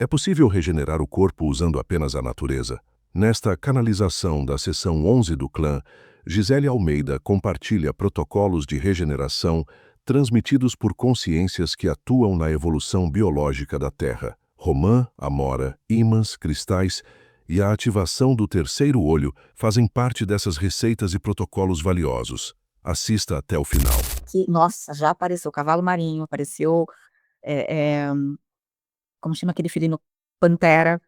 É possível regenerar o corpo usando apenas a natureza? Nesta canalização da sessão 11 do clã, Gisele Almeida compartilha protocolos de regeneração transmitidos por consciências que atuam na evolução biológica da Terra. Romã, amora, ímãs, cristais e a ativação do terceiro olho fazem parte dessas receitas e protocolos valiosos. Assista até o final. Nossa, já apareceu cavalo marinho, apareceu, eh eh, como chama aquele felino? Pantera,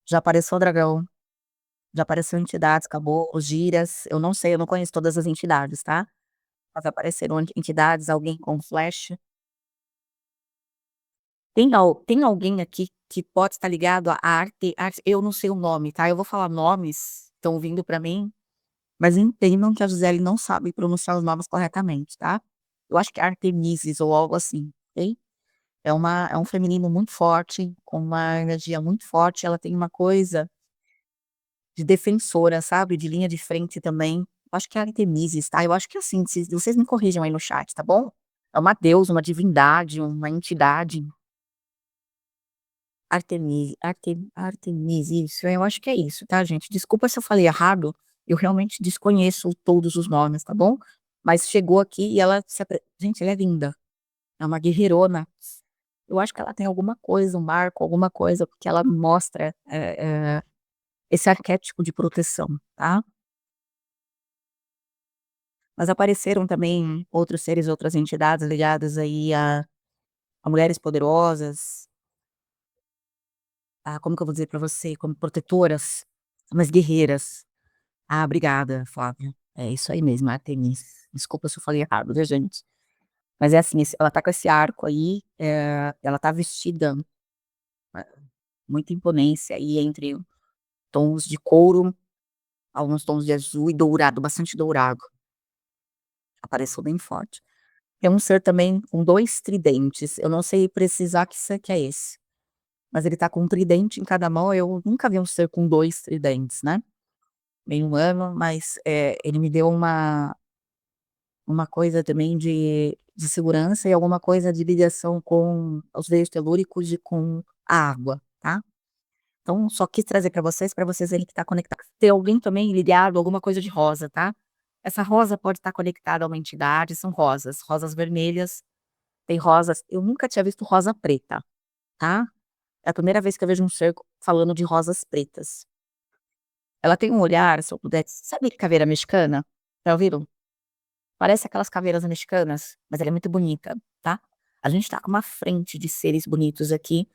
já apareceu dragão, já apareceu entidades, caboclos, giras, eu não sei, eu não conheço todas as entidades, tá, mas apareceram entidades, alguém com flecha. Tem alguém aqui que pode estar ligado à arte, eu não sei o nome, tá, eu vou falar nomes, estão vindo pra mim, mas entendam que a Gisele não sabe pronunciar os nomes corretamente, tá. Eu acho que é Artemises ou algo assim, ok. É um feminino muito forte, com uma energia muito forte, ela tem uma coisa de defensora, sabe, de linha de frente também. Eu acho que é Artemises, tá, eu acho que é assim, vocês me corrijam aí no chat, tá bom. É uma deusa, uma divindade, uma entidade. Artemis, isso, eu acho que é isso, tá, gente. Desculpa se eu falei errado, eu realmente desconheço todos os nomes, tá bom. Mas chegou aqui e ela gente, ela é linda, é uma guerreirona. Eu acho que ela tem alguma coisa, um marco, alguma coisa, porque ela mostra, esse arquétipo de proteção, tá. Mas apareceram também outros seres, outras entidades ligadas aí a mulheres poderosas, como que eu vou dizer pra você, como protetoras, mas guerreiras. Ah, obrigada, Flávia. É isso aí mesmo, Artemis. Desculpa se eu falei errado, viu, gente. Mas é assim, ela tá com esse arco aí, ela tá vestida, eh, muita imponência aí entre tons de couro, alguns tons de azul e dourado, bastante dourado. Apareceu bem forte. Tem um ser também com 2 tridentes, eu não sei precisar que ser que é esse, mas ele tá com um tridente em cada mão, eu nunca vi um ser com 2 tridentes, né. Meio humano, mas, ele me deu uma coisa também de segurança e alguma coisa de ligação com os veios telúricos e com a água, tá. Então só quis trazer pra vocês verem que tá conectado. Tem alguém também ligado, alguma coisa de rosa, tá. Essa rosa pode estar conectada a uma entidade, são rosas, rosas vermelhas, tem rosas eu nunca tinha visto rosa preta, tá. É a primeira vez que eu vejo um ser falando de rosas pretas. Ela tem um olhar, se eu pudesse sabe caveira mexicana? Já ouviram? Parece aquelas caveiras mexicanas, mas ela é muito bonita, tá. A gente tá com uma frente de seres bonitos aqui,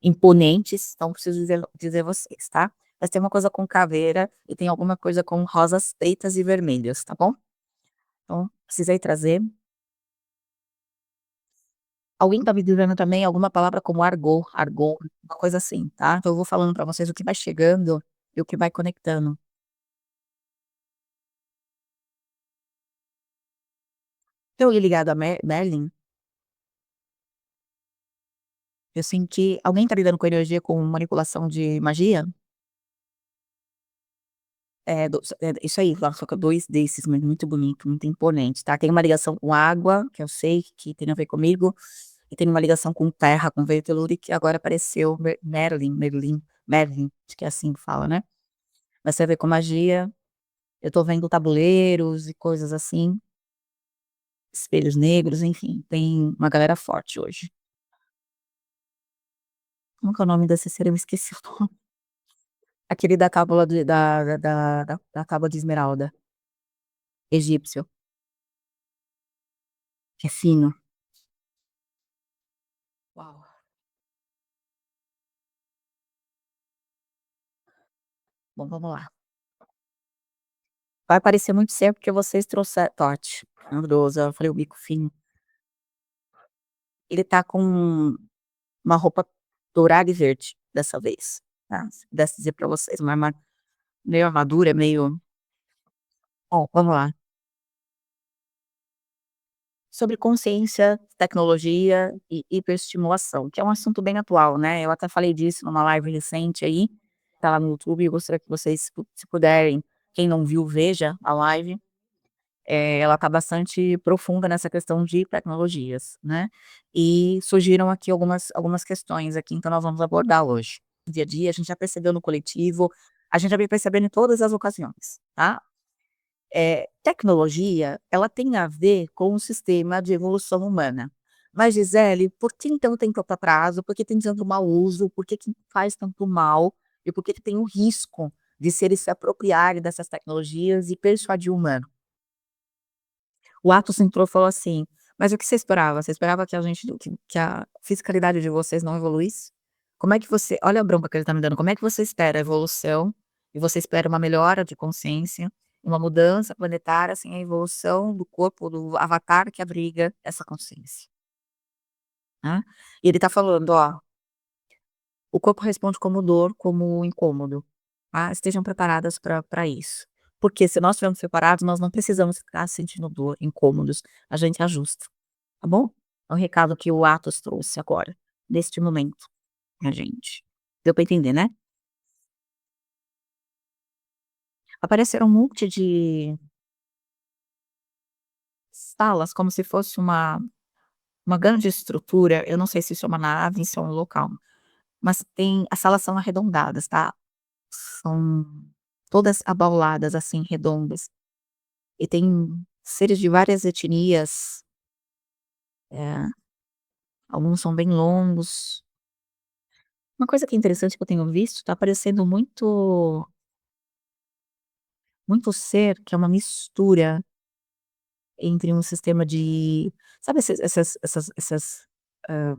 imponentes, não preciso dizer vocês, tá. Mas tem uma coisa com caveira e tem alguma coisa com rosas pretas e vermelhas, tá bom. Então, precisei trazer. Alguém tá me dizendo também alguma palavra como argot, uma coisa assim, tá. Então eu vou falando pra vocês o que vai chegando e o que vai conectando. Tem alguém ligado a Merlin? Eu senti alguém tá lidando com energia com manipulação de magia? Isso aí, só que 2 desses, mas muito bonito, muito imponente, tá. Tem uma ligação com água, que eu sei que tem a ver comigo, e tem uma ligação com terra, com veio telúrico, e agora apareceu Merlin, acho que é assim que fala, né. Mas tem a ver com magia, eu tô vendo tabuleiros e coisas assim, espelhos negros, enfim, tem uma galera forte hoje. Como que é o nome desse ser? Eu esqueci o nome. Aquele da cábula da tábua de esmeralda, egípcio, que é fino. Uau. Bom, vamos lá. Vai parecer muito ser porque vocês trouxeram Tote, Ambrosia, eu falei o bico fino. Ele tá com uma roupa dourada e verde, dessa vez, tá. Se pudesse dizer pra vocês, uma meio armadura, meio bom, vamos lá. Sobre consciência, tecnologia e hiperestimulação, que é um assunto bem atual, né, eu até falei disso numa live recente aí, tá lá no YouTube, eu gostaria que vocês, se puderem, quem não viu, veja a live. ela está bastante profunda nessa questão de tecnologias, né, e surgiram aqui algumas questões aqui, então nós vamos abordar hoje. No dia a dia, a gente já percebeu no coletivo, a gente já vem percebendo em todas as ocasiões, tá. Tecnologia, ela tem a ver com o sistema de evolução humana. Mas Gisele, por que então tem tanto atraso? Por que tem tanto mau uso? Por que faz tanto mal? E por que tem o risco de se eles se apropriarem dessas tecnologias e persuadir o humano? O Atos entrou e falou assim: "Mas o que você esperava? Você esperava que a gente que a fiscalidade de vocês não evoluísse? Como é que você" olha a bronca que ele tá me dando, "como é que você espera a evolução, e você espera uma melhora de consciência, uma mudança planetária sem a evolução do corpo do avatar que abriga essa consciência?", né. E ele tá falando: "Ó, o corpo responde como dor, como incômodo, tá, estejam preparadas pra isso. Porque se nós estivermos preparados, nós não precisamos ficar sentindo dor, incômodos, a gente ajusta, tá bom?". É o recado que o Atos trouxe agora, neste momento, pra gente. Deu pra entender, né? Apareceram um monte de salas, como se fosse uma grande estrutura, eu não sei se isso é uma nave, se é um local, mas tem as salas são arredondadas, tá? São todas abauladas, assim, redondas. E tem seres de várias etnias, eh, alguns são bem longos. Uma coisa que é interessante que eu tenho visto, tá aparecendo muito ser que é uma mistura entre um sistema de sabe hã,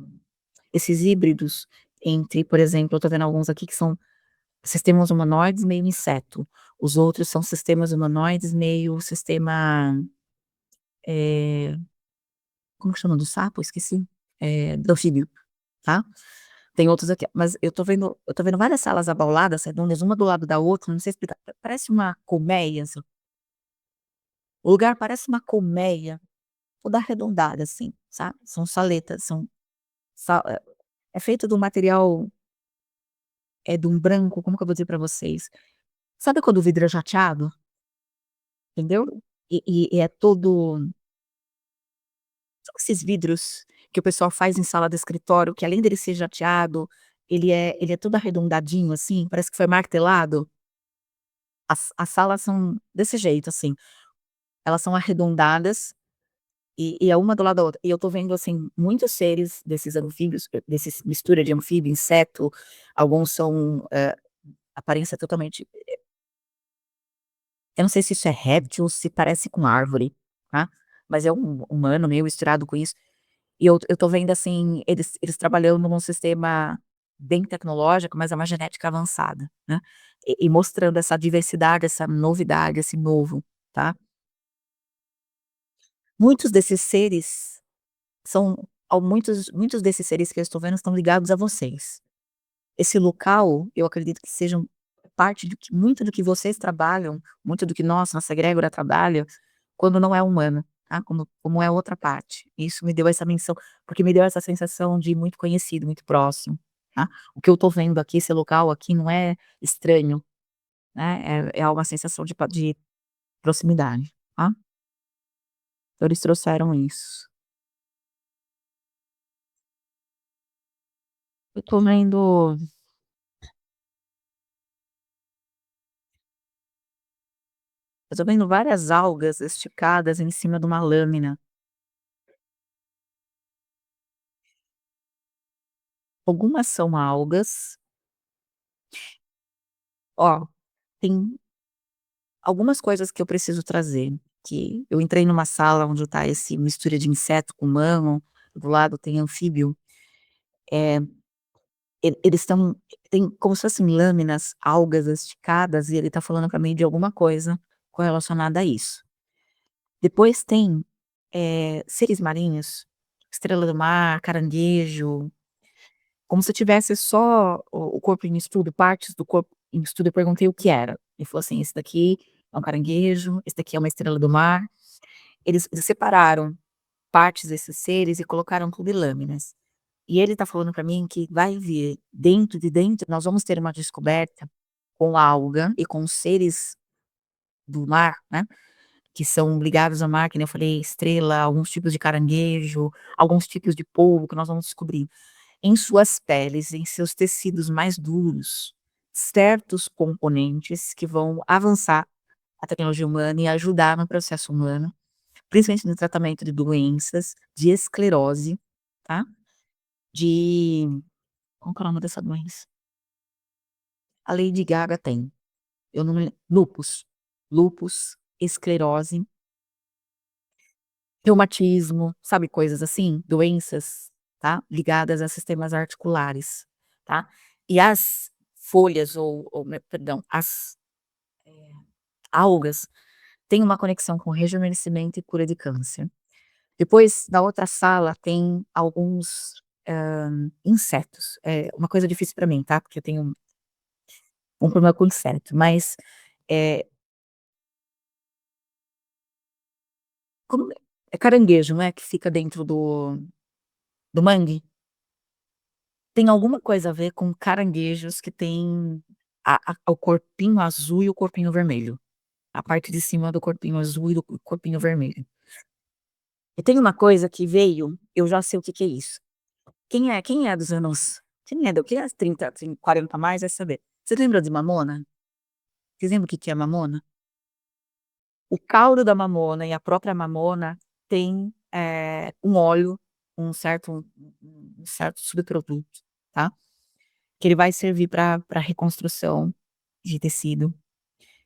esses híbridos entre, por exemplo, eu tô vendo alguns aqui que são sistemas humanoides meio inseto, os outros são sistemas humanoides meio sistema, eh, como que chama do sapo? Esqueci. Do anfíbio, tá. Tem outros aqui, mas eu tô vendo várias salas abauladas, redondas, uma do lado da outra, não sei explicar, parece uma colmeia, assim, o lugar parece uma colmeia, toda arredondada, assim, sabe. São saletas, são sa é feito do material, é de um branco, como que eu vou dizer pra vocês? Sabe quando o vidro é jateado? Entendeu? E é todo sabe esses vidros que o pessoal faz em sala de escritório, que além dele ser jateado, ele é todo arredondadinho, assim, parece que foi martelado? As salas são desse jeito, assim, elas são arredondadas e é uma do lado da outra. E eu tô vendo, assim, muitos seres desses anfíbios, desses mistura de anfíbio, inseto, alguns são, aparência totalmente eu não sei se isso é réptil ou se parece com árvore, tá, mas é um humano meio misturado com isso. E eu tô vendo, assim, eles trabalhando num sistema bem tecnológico, mas é uma genética avançada, né, e mostrando essa diversidade, essa novidade, esse novo, tá. Muitos desses seres são muitos desses seres que eu estou vendo estão ligados a vocês. Esse local, eu acredito que sejam parte do que muito do que vocês trabalham, muito do que nós, nossa egrégora trabalha, quando não é humana, tá, como é outra parte. Isso me deu essa menção, porque me deu essa sensação de muito conhecido, muito próximo, tá. O que eu tô vendo aqui, esse local aqui não é estranho, né, é uma sensação de proximidade, tá. Então eles trouxeram isso. Eu tô vendo eu tô vendo várias algas esticadas em cima de uma lâmina. Algumas são algas, ó, tem algumas coisas que eu preciso trazer, que eu entrei numa sala onde tá esse mistura de inseto com humano, do lado tem anfíbio, eh, eles estão tem como se fossem lâminas, algas esticadas e ele tá falando pra mim de alguma coisa correlacionada a isso. Depois tem, seres marinhos, estrela do mar, caranguejo, como se tivesse só o corpo em estudo, partes do corpo em estudo, eu perguntei o que era. Ele falou assim: "Esse daqui é um caranguejo, esse daqui é uma estrela do mar". Eles separaram partes desses seres e colocaram tudo em lâminas. E ele tá falando pra mim que vai vir dentro nós vamos ter uma descoberta com a alga e com os seres do mar, né, que são ligados à mar, que nem eu falei, estrela, alguns tipos de caranguejo, alguns tipos de polvo que nós vamos descobrir. Em suas peles, em seus tecidos mais duros, certos componentes que vão avançar a tecnologia humana e ajudar no processo humano, principalmente no tratamento de doenças, de esclerose, tá, de como que é o nome dessa doença? A Lady Gaga tem, eu não me lúpus, esclerose, reumatismo, sabe, coisas assim, doenças, tá, ligadas a sistemas articulares, tá. E as folhas perdão, as algas têm uma conexão com rejuvenescimento e cura de câncer. Depois, na outra sala, tem alguns, insetos, é uma coisa difícil para mim, tá, porque eu tenho um problema com inseto, mas, eh, como é caranguejo, não é, que fica dentro do mangue? Tem alguma coisa a ver com caranguejos que tem o corpinho azul e o corpinho vermelho. A parte de cima do corpinho azul e do corpinho vermelho. E tem uma coisa que veio, eu já sei o que que é isso. Quem é dos anos quem é 30, 40 a mais vai saber. Você lembra de mamona? Vocês lembram o que que é mamona? O caldo da mamona e a própria mamona tem, um óleo, um certo subproduto, tá, que ele vai servir para reconstrução de tecido,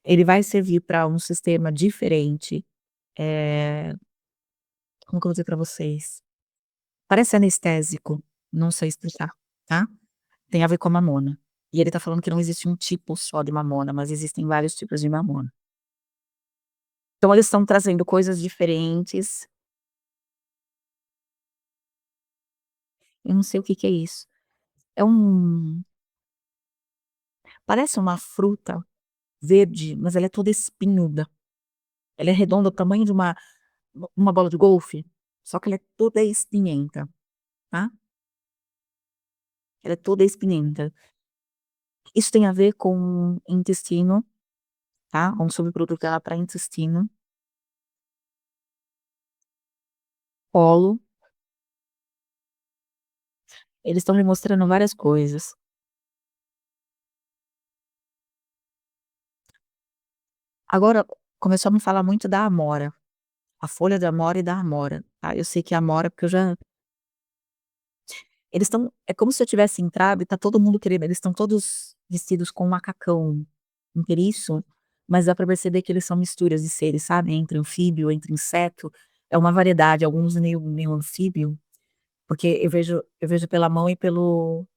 ele vai servir para um sistema diferente, eh, como que eu vou dizer para vocês? Parece anestésico, não sei explicar, tá. Tem a ver com a mamona. E ele tá falando que não existe um tipo só de mamona, mas existem vários tipos de mamona. Então eles estão trazendo coisas diferentes, eu não sei o que que é isso. É parece uma fruta verde, mas ela é toda espinhuda. Ela é redonda, do tamanho de uma bola de golfe, só que ela é toda espinhenta, tá. Ela é toda espinhenta. Isso tem a ver com intestino, tá, um subproduto dela para intestino, colo, eles estão me mostrando várias coisas. Agora, começou a me falar muito da amora, a folha da amora e da amora, tá, eu sei que a amora porque eu já eles estão é como se eu tivesse entrado e tá todo mundo querendo eles estão todos vestidos com macacão inteiriço, mas dá pra perceber que eles são misturas de seres, sabe, entre anfíbio, entre inseto, é uma variedade, alguns meio anfíbio, porque eu vejo pela mão e pelo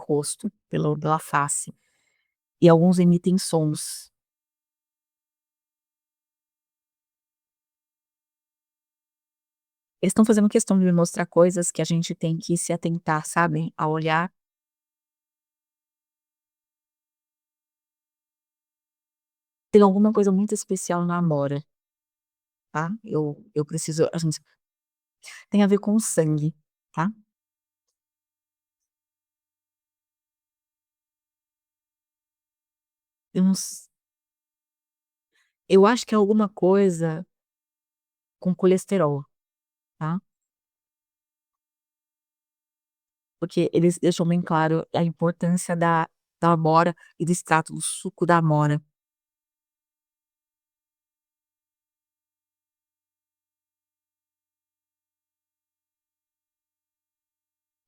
rosto, pela face, e alguns emitem sons. Eles estão fazendo questão de me mostrar coisas que a gente tem que se atentar, sabe, a olhar. Tem alguma coisa muito especial na amora, tá, eu preciso a gente tem a ver com o sangue, tá. Eu não s eu acho que é alguma coisa com colesterol, tá, porque eles deixam bem claro a importância da amora e do extrato do suco da amora.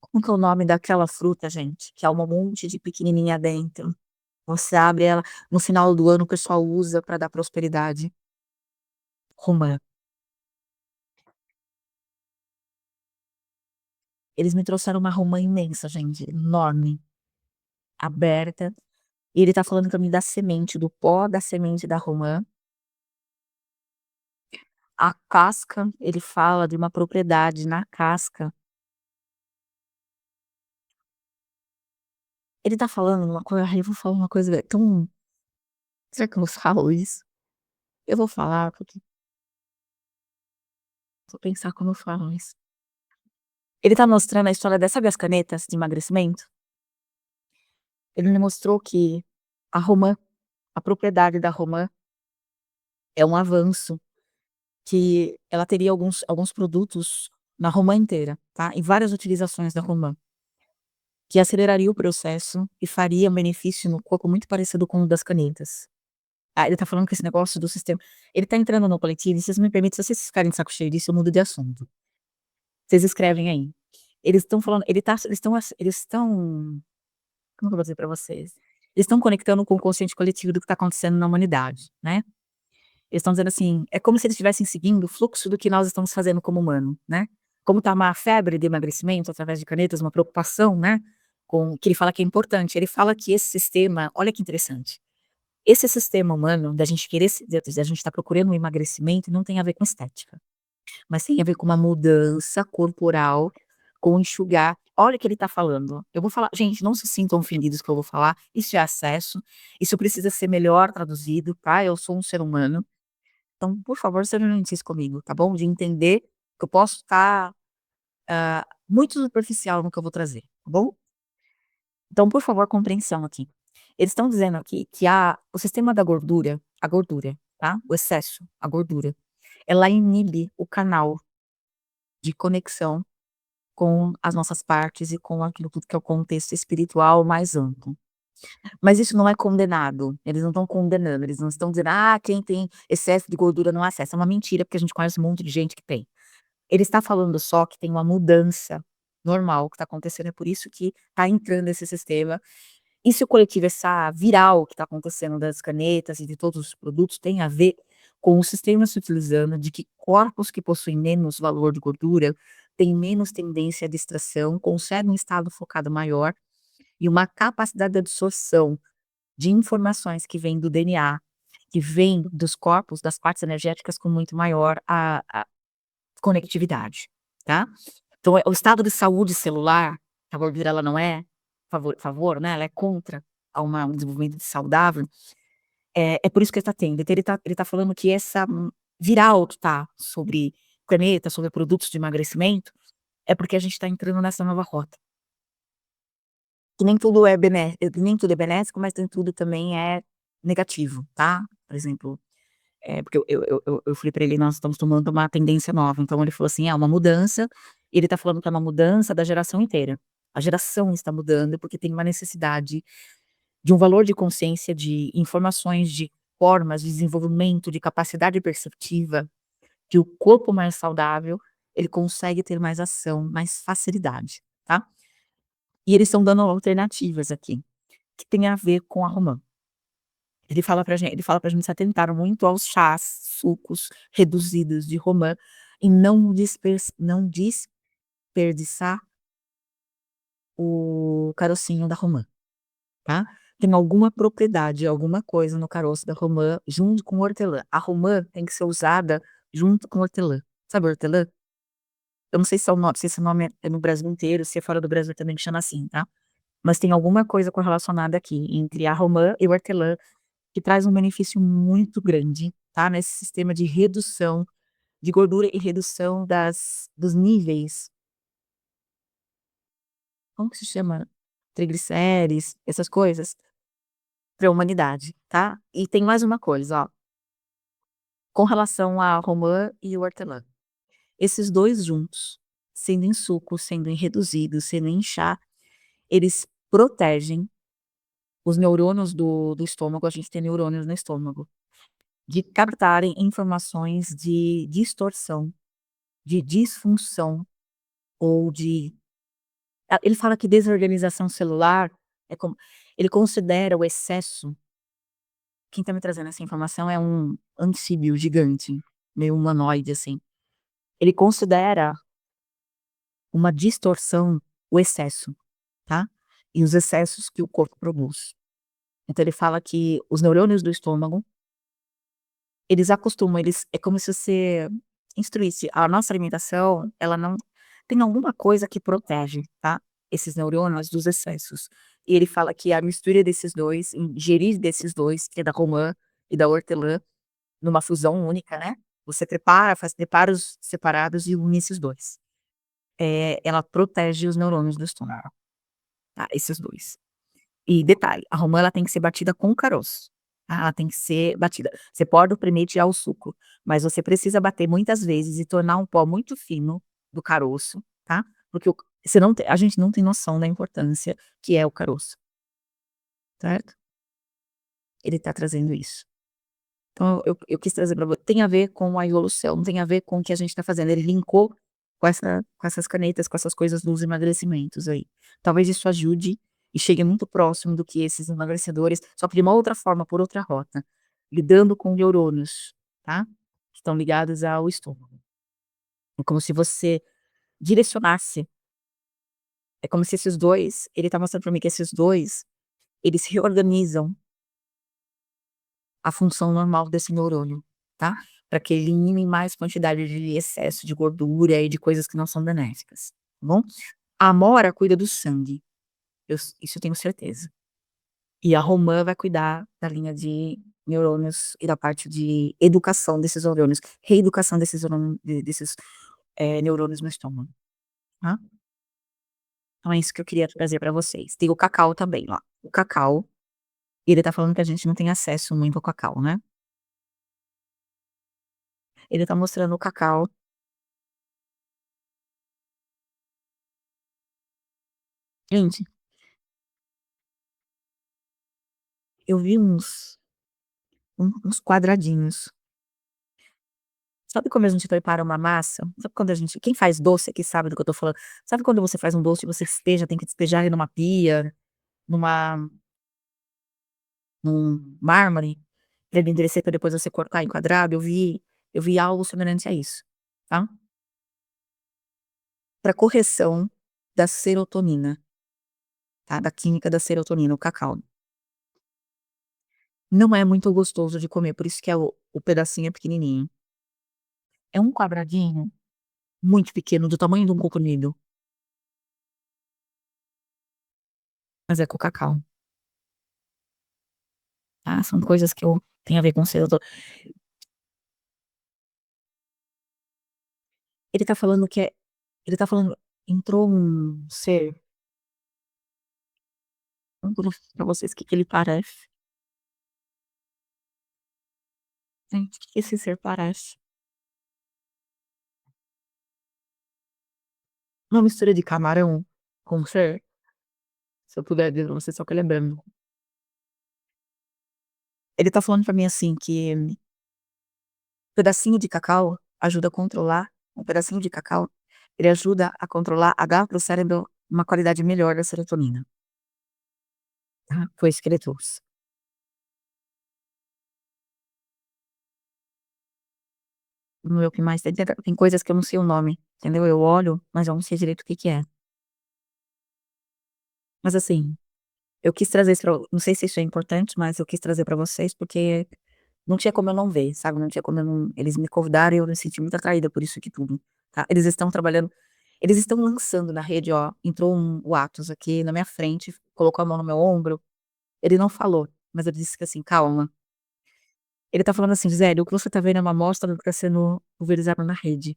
Como que é o nome daquela fruta, gente, que é um monte de pequenininha dentro? Você abre ela, no final do ano o pessoal usa pra dar prosperidade. Romã. Eles me trouxeram uma romã imensa, gente, enorme, aberta, e ele tá falando pra mim da semente, do pó da semente da romã. A casca, ele fala de uma propriedade na casca. Ele tá falando uma coisa, ai, eu vou falar uma coisa tão será que eu não falo isso? Eu vou falar, porque vou pensar como eu falo isso. Ele tá mostrando a história sabe as canetas de emagrecimento? Ele me mostrou que a romã, a propriedade da romã é um avanço, que ela teria alguns produtos na romã inteira, tá, e várias utilizações da romã, que aceleraria o processo e faria um benefício no corpo muito parecido com o das canetas. Ah, ele tá falando que esse negócio do sistema ele tá entrando no coletivo, e vocês me permitem, se vocês ficarem de saco cheio disso, eu mudo de assunto. Vocês escrevem aí. Eles estão falando eles estão como que eu vou dizer pra vocês? Eles estão conectando com o consciente coletivo do que tá acontecendo na humanidade, né. Eles estão dizendo assim, é como se eles estivessem seguindo o fluxo do que nós estamos fazendo como humano, né. Como tá uma febre de emagrecimento através de canetas, uma preocupação, né, com que ele fala que é importante, ele fala que esse sistema olha que interessante, esse sistema humano da gente querer se da gente estar procurando um emagrecimento não tem a ver com estética, mas tem a ver com uma mudança corporal, com enxugar. Olha o que ele está falando. Eu vou falar gente, não se sintam ofendidos que eu vou falar, isso é acesso, isso precisa ser melhor traduzido, tá, eu sou um ser humano, então, por favor, seja gentis comigo, tá bom? De entender que eu posso estar, muito superficial no que eu vou trazer, tá bom? Então, por favor, compreensão aqui. Eles estão dizendo aqui que o sistema da gordura, a gordura, tá? O excesso, a gordura, ela inibe o canal de conexão com as nossas partes e com aquilo tudo que é o contexto espiritual mais amplo. Mas isso não é condenado, eles não estão condenando, eles não estão dizendo: "Ah, quem tem excesso de gordura não acessa", é uma mentira, porque a gente conhece um monte de gente que tem. Ele está falando só que tem uma mudança normal que está acontecendo, é por isso que está entrando esse sistema. E se o coletivo, essa viral que está acontecendo das canetas e de todos os produtos tem a ver com o sistema se utilizando de que corpos que possuem menos valor de gordura têm menos tendência à distração, conseguem um estado focado maior e uma capacidade de absorção de informações que vêm do DNA, que vêm dos corpos, das partes energéticas com muito maior a conectividade, tá. Então, o estado de saúde celular, a gordura ela não é favor, né, ela é contra a um desenvolvimento saudável, é por isso que ele tá tendo. Então ele tá falando que essa viral que tá sobre planeta, sobre produtos de emagrecimento, é porque a gente tá entrando nessa nova rota. Que nem tudo é nem tudo é benéfico, mas nem tudo também é negativo, tá. Por exemplo, porque eu falei pra ele: "Nós estamos tomando uma tendência nova", então ele falou assim: "É uma mudança", ele tá falando que é uma mudança da geração inteira. A geração está mudando, porque tem uma necessidade de um valor de consciência, de informações, de formas de desenvolvimento, de capacidade perceptiva, que o corpo mais saudável, ele consegue ter mais ação, mais facilidade, tá. E eles estão dando alternativas aqui, que tem a ver com a romã. Ele fala pra gente se atentar muito aos chás, sucos reduzidos de romã e não desperdiçar o carocinho da romã, tá. Tem alguma propriedade, alguma coisa no caroço da romã junto com o hortelã. A romã tem que ser usada junto com o hortelã. Sabe hortelã? Eu não sei se esse nome é no Brasil inteiro, se é fora do Brasil também que chama assim, tá. Mas tem alguma coisa correlacionada aqui entre a romã e o hortelã que traz um benefício muito grande, tá, nesse sistema de redução de gordura e redução dos níveis, como que se chama? Triglicérides, essas coisas, para a humanidade, tá. E tem mais uma coisa, ó, com relação à romã e o hortelã, esses 2 juntos, sendo em suco, sendo em reduzido, sendo em chá, eles protegem os neurônios do estômago, a gente tem neurônios no estômago, de captarem informações de distorção, de disfunção ou ele fala que desorganização celular é como ele considera o excesso. Quem tá me trazendo essa informação é um anfíbio gigante, meio humanoide, assim. Ele considera uma distorção o excesso, tá, e os excessos que o corpo produz. Então ele fala que os neurônios do estômago, eles acostumam, eles é como se você instruísse, a nossa alimentação, ela não tem alguma coisa que protege, tá, esses neurônios dos excessos. E ele fala que a mistura desses 2, ingerir desses 2, que é da romã e da hortelã, numa fusão única, né, você prepara, faz preparos separados e une esses 2. Ela protege os neurônios do estômago, tá, esses 2. E detalhe, a romã ela tem que ser batida com caroço. tá, ela tem que ser batida. Você pode oprimir e tirar o suco, mas você precisa bater muitas vezes e tornar um pó muito fino do caroço, tá, porque o você não tem a gente não tem noção da importância que é o caroço, certo? Ele tá trazendo isso. Então eu quis trazer pra vo tem a ver com a evolução, tem a ver com o que a gente tá fazendo, ele linkou com essas canetas, com essas coisas dos emagrecimentos aí. Talvez isso ajude e chegue muito próximo do que esses emagrecedores, só que de uma outra forma, por outra rota, lidando com neurônios, tá, que estão ligados ao estômago. É como se você direcionasse, é como se esses 2 ele tá mostrando pra mim que esses 2 eles reorganizam a função normal desse neurônio, tá? Para que elimine mais quantidade de excesso de gordura e de coisas que não são benéficas, tá bom? A Amora cuida do sangue, isso eu tenho certeza. E a Romã vai cuidar da linha de neurônios e da parte de educação desses neurônios, reeducação desses neurônios no estômago, tá? Então é isso que eu queria trazer para vocês. Tem o cacau também, ó. O cacau, ele tá falando que a gente não tem acesso muito ao cacau, né? Ele tá mostrando o cacau. Gente, eu vi uns quadradinhos. Sabe como a gente prepara uma massa? Sabe quando a gente quem faz doce aqui sabe do que eu tô falando. Sabe quando você faz um doce e você despeja, tem que despejar ele numa pia, numa num mármore, pra ele endurecer pra depois você cortar em quadrado? Eu vi algo semelhante a isso, tá? Pra correção da serotonina, tá, da química da serotonina, o cacau. Não é muito gostoso de comer, por isso que é o pedacinho é pequenininho. É um quadradinho muito pequeno, do tamanho de um comprimido, mas é com cacau, tá, são coisas que eu tem a ver com ele tá falando que é ele tá falando entrou um ser, eu vou mostrar pra vocês o que que ele parece. Gente, o que que esse ser parece? Uma mistura de camarão com ser, se eu puder dizer pra vocês, só que ele é branco. Ele tá falando pra mim, assim, que pedacinho de cacau ajuda a controlar um pedacinho de cacau, ele ajuda a controlar a dar para o cérebro uma qualidade melhor da serotonina, tá, foi isso que ele trouxe. Vamos ver o que mais tem coisas que eu não sei o nome, entendeu, eu olho, mas eu não sei direito o que que é. Mas assim, eu quis trazer isso pra não sei se isso é importante, mas eu quis trazer pra vocês, porque não tinha como eu não ver, sabe, não tinha como eu não eles me convidaram e eu me senti muito atraída por isso aqui tudo, tá. Eles estão trabalhando eles estão lançando na rede, ó, entrou o Atos aqui na minha frente, colocou a mão no meu ombro, ele não falou, mas ele disse que assim: "Calma". Ele tá falando assim: "Gisele, o que você tá vendo é uma amostra do que tá sendo pulverizado na rede,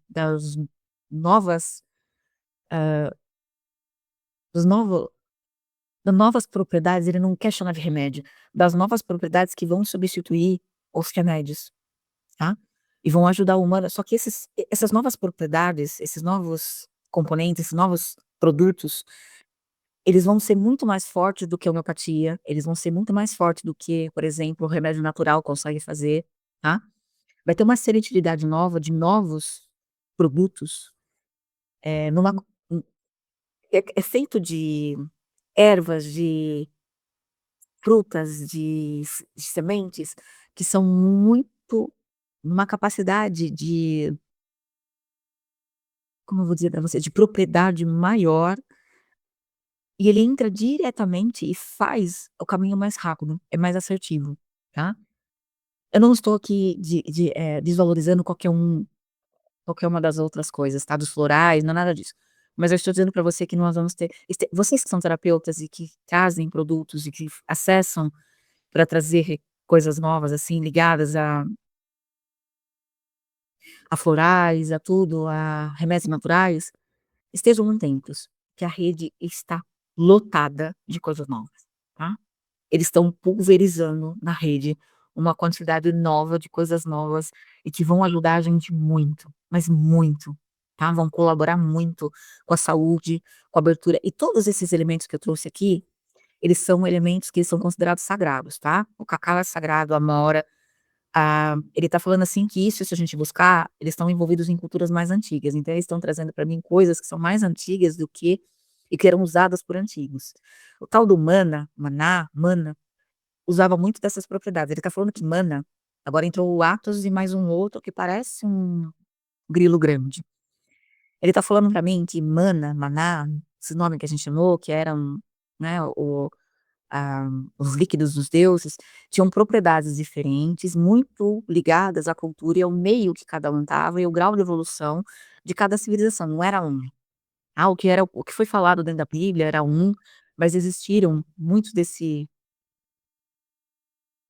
novas, hã, dos novo das novas propriedades", ele não quer chamar de remédio, "das novas propriedades que vão substituir os remédios, tá, e vão ajudar o humano", só que essas novas propriedades, esses novos componentes, esses novos produtos, eles vão ser muito mais fortes do que a homeopatia, eles vão ser muito mais fortes do que, por exemplo, o remédio natural consegue fazer, tá. Vai ter uma seletividade nova de novos produtos, numa é feito de ervas, de frutas, de sementes, que são muito numa capacidade de, como eu vou dizer pra você, de propriedade maior, e ele entra diretamente e faz o caminho mais rápido, é mais assertivo, tá. Eu não estou aqui desvalorizando qualquer uma das outras coisas, tá, dos florais, não é nada disso. Mas eu estou dizendo pra você que nós vamos ter vocês que são terapeutas e que trazem produtos e que acessam pra trazer coisas novas, assim, ligadas a florais, a tudo, a remédios naturais, estejam atentos, que a rede está lotada de coisas novas, tá. Eles estão pulverizando na rede uma quantidade nova de coisas novas e que vão ajudar a gente muito, mas muito, tá, vão colaborar muito com a saúde, com a abertura e todos esses elementos que eu trouxe aqui, eles são elementos que são considerados sagrados, tá, o cacau é sagrado, a amora, ele tá falando, assim, que isso se a gente buscar, eles estão envolvidos em culturas mais antigas, então eles estão trazendo para mim coisas que são mais antigas do que e que eram usadas por antigos. O tal do mana, maná, mana, usava muito dessas propriedades. Ele tá falando que mana, agora entrou o Atos e mais um outro que parece um grilo grande. Ele tá falando pra mim que mana, maná, esse nome que a gente chamou, que eram, né, ah, os líquidos dos deuses, tinham propriedades diferentes, muito ligadas à cultura e ao meio que cada um estava e o grau de evolução de cada civilização, não era um. O que foi falado dentro da Bíblia era um, mas existiram muitos desse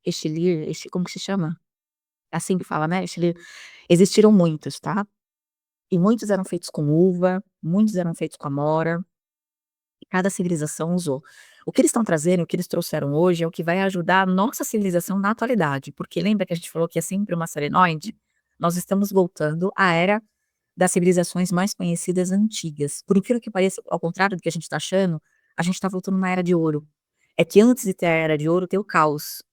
Extilir, como que se chama? É assim que fala, né, Extilir. Existiram muitos, tá. E muitos eram feitos com uva, muitos eram feitos com amora, e cada civilização usou. O que eles estão trazendo, o que eles trouxeram hoje é o que vai ajudar a nossa civilização na atualidade, porque lembra que a gente falou que é sempre uma selenoide? Nós estamos voltando à era das civilizações mais conhecidas antigas. Por incrível que pareça, ao contrário do que a gente está achando, a gente está voltando uma era de ouro. É que antes de ter a era de ouro, tem o caos.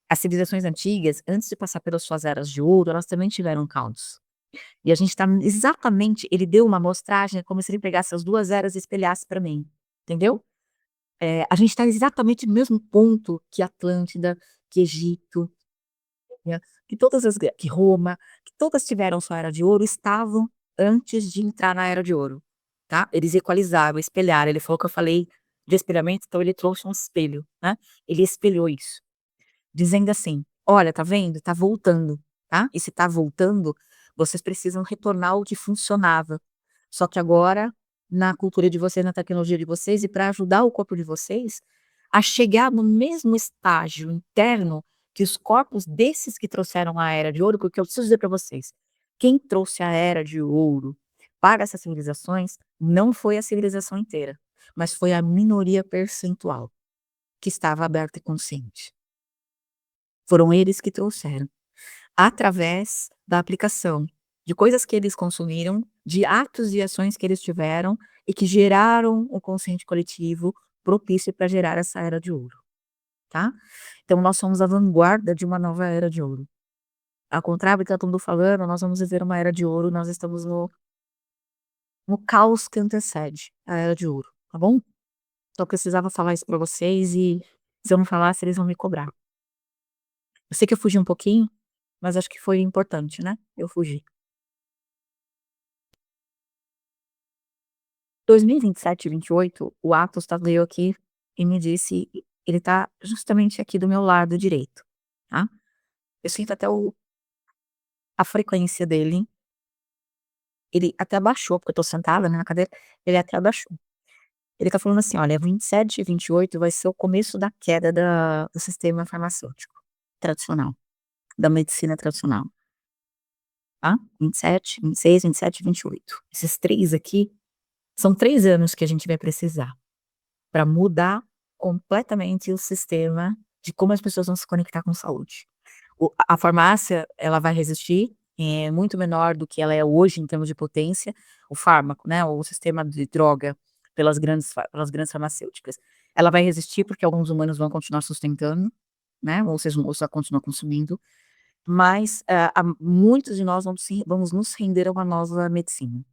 As civilizações antigas, antes de passar pelas suas eras de ouro, elas também tiveram caos. E a gente está exatamente ele deu uma amostragem, é como se ele pegasse as 2 eras e espelhasse para mim, entendeu? A gente está exatamente no mesmo ponto que Atlântida, que Egito, né, que todas as que Roma, que todas tiveram sua era de ouro, estavam antes de entrar na era de ouro, tá? Eles equalizaram, espelharam, ele falou que eu falei de espelhamento, então ele trouxe um espelho, né, ele espelhou isso. Dizendo assim: "Olha, tá vendo? Tá voltando, tá? E se tá voltando, vocês precisam retornar ao que funcionava. Só que agora, na cultura de vocês, na tecnologia de vocês e para ajudar o corpo de vocês a chegar no mesmo estágio interno que os corpos desses que trouxeram a era de ouro", porque eu preciso dizer para vocês, quem trouxe a era de ouro para essas civilizações não foi a civilização inteira, mas foi a minoria percentual que estava aberta e consciente. Foram eles que trouxeram, através da aplicação de coisas que eles consumiram, de atos e ações que eles tiveram e que geraram um consciente coletivo propício para gerar essa era de ouro, tá. Então nós somos a vanguarda de uma nova era de ouro. Ao contrário do que tá todo mundo falando, nós vamos viver uma era de ouro, nós estamos no caos que antecede a era de ouro, tá bom. Só precisava falar isso para vocês e se eu não falasse eles vão me cobrar. Eu sei que eu fugi um pouquinho, mas acho que foi importante, né, eu fugir. 2027 e 28, o Atos veio aqui e me disse ele tá justamente aqui do meu lado direito, tá. Eu sinto até a frequência dele, ele até abaixou, porque eu tô sentada, né, na cadeira, ele até abaixou. Ele tá falando assim: "Olha, 27 e 28 vai ser o começo da queda do sistema farmacêutico tradicional, da medicina tradicional, tá. 27, 26, 27 e 28. Esses 3 aqui, são 3 anos que a gente vai precisar para mudar completamente o sistema de como as pessoas vão se conectar com saúde. A farmácia, ela vai resistir, é muito menor do que ela é hoje em termos de potência, o fármaco, né, o sistema de droga pelas grandes farmacêuticas. Ela vai resistir, porque alguns humanos vão continuar sustentando, né, ou seja, ou só continuar consumindo, mas, muitos de nós vamos nos render a uma nova medicina,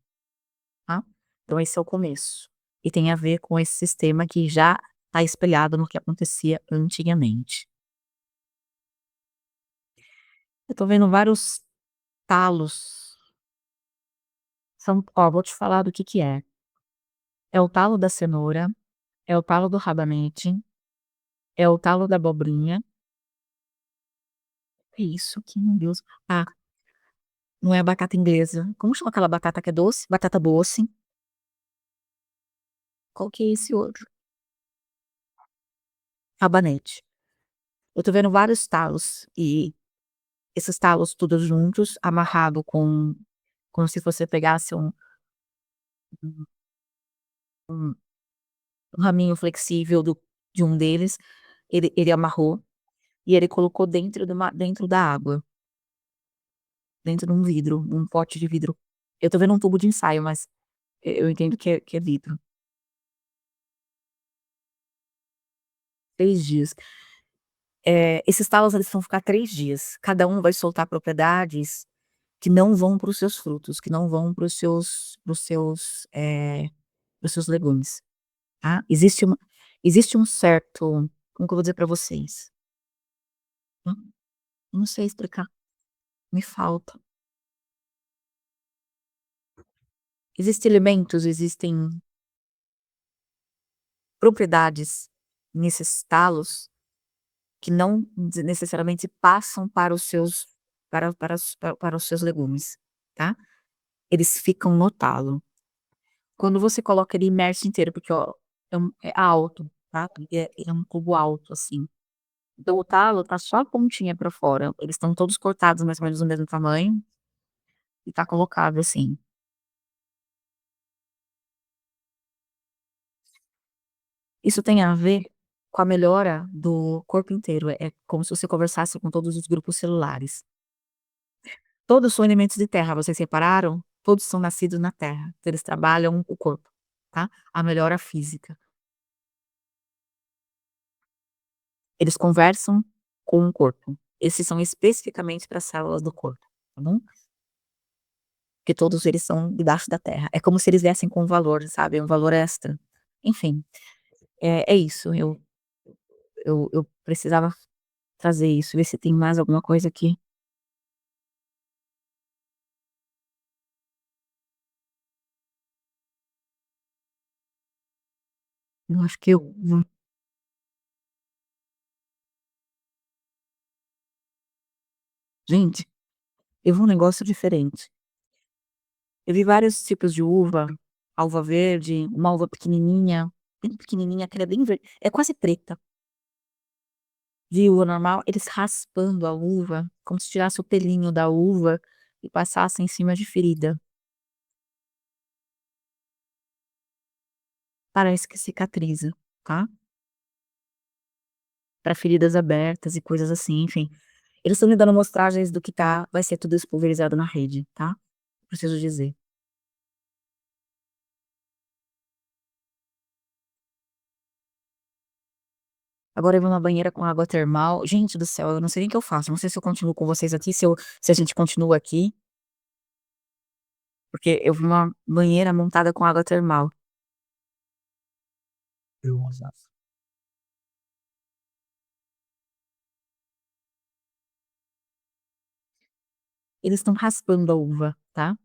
tá. Então esse é o começo. E tem a ver com esse sistema que já está espelhado no que acontecia antigamente. Eu tô vendo vários talos, vou te falar do que é. É o talo da cenoura, é o talo do rabanete, é o talo da abobrinha. Que isso aqui, meu Deus? Ah, não é a batata inglesa. Como chama aquela batata que é doce? Batata doce. Qual que é esse outro? Rabanete. Eu tô vendo vários talos e esses talos todos juntos, amarrado com como se você pegasse um um um raminho flexível de um deles, ele amarrou, e ele colocou dentro da água, dentro de um vidro, um pote de vidro. Eu tô vendo um tubo de ensaio, mas eu entendo que é vidro. 3 dias. Esses talos eles vão ficar 3 dias, cada um vai soltar propriedades que não vão para os seus frutos, que não vão para os seus legumes, tá. Existe um certo, como que eu vou dizer pra vocês? Hum, não sei explicar, me falta. Existem elementos, existem propriedades nesses talos que não necessariamente passam para os seus para os seus legumes, tá. Eles ficam no talo. Quando você coloca ele imerso inteiro, porque ó, é alto, tá, ele é um cubo alto, assim. Então o talo tá só a pontinha pra fora, eles estão todos cortados mais ou menos do mesmo tamanho, e tá colocado assim. Isso tem a ver com a melhora do corpo inteiro, é como se você conversasse com todos os grupos celulares. Todos são elementos de terra, vocês repararam? Todos são nascidos na terra, então eles trabalham o corpo, tá? A melhora física. Eles conversam com o corpo. Esses são especificamente para as células do corpo, tá bom? Porque todos eles são debaixo da terra. É como se eles viessem com um valor, sabe, um valor extra. Enfim, é isso, eu precisava trazer isso, ver se tem mais alguma coisa aqui. Eu acho que eu gente, eu vi um negócio diferente. Eu vi vários tipos de uva, a uva verde, uma uva pequenininha, bem pequenininha, aquela é bem verde, é quase preta. De uva normal, eles raspando a uva, como se tirasse o pelinho da uva e passasse em cima de ferida. Parece que cicatriza, tá. Pra feridas abertas e coisas assim, enfim. Eles estão me dando amostragens do que vai ser tudo isso pulverizado na rede, tá. Preciso dizer. Agora eu vou na banheira com água termal. Gente do céu, eu não sei nem o que eu faço, não sei se eu continuo com vocês aqui, se a gente continua aqui, porque eu vi uma banheira montada com água termal. Nossa. Eles estão raspando a uva, tá.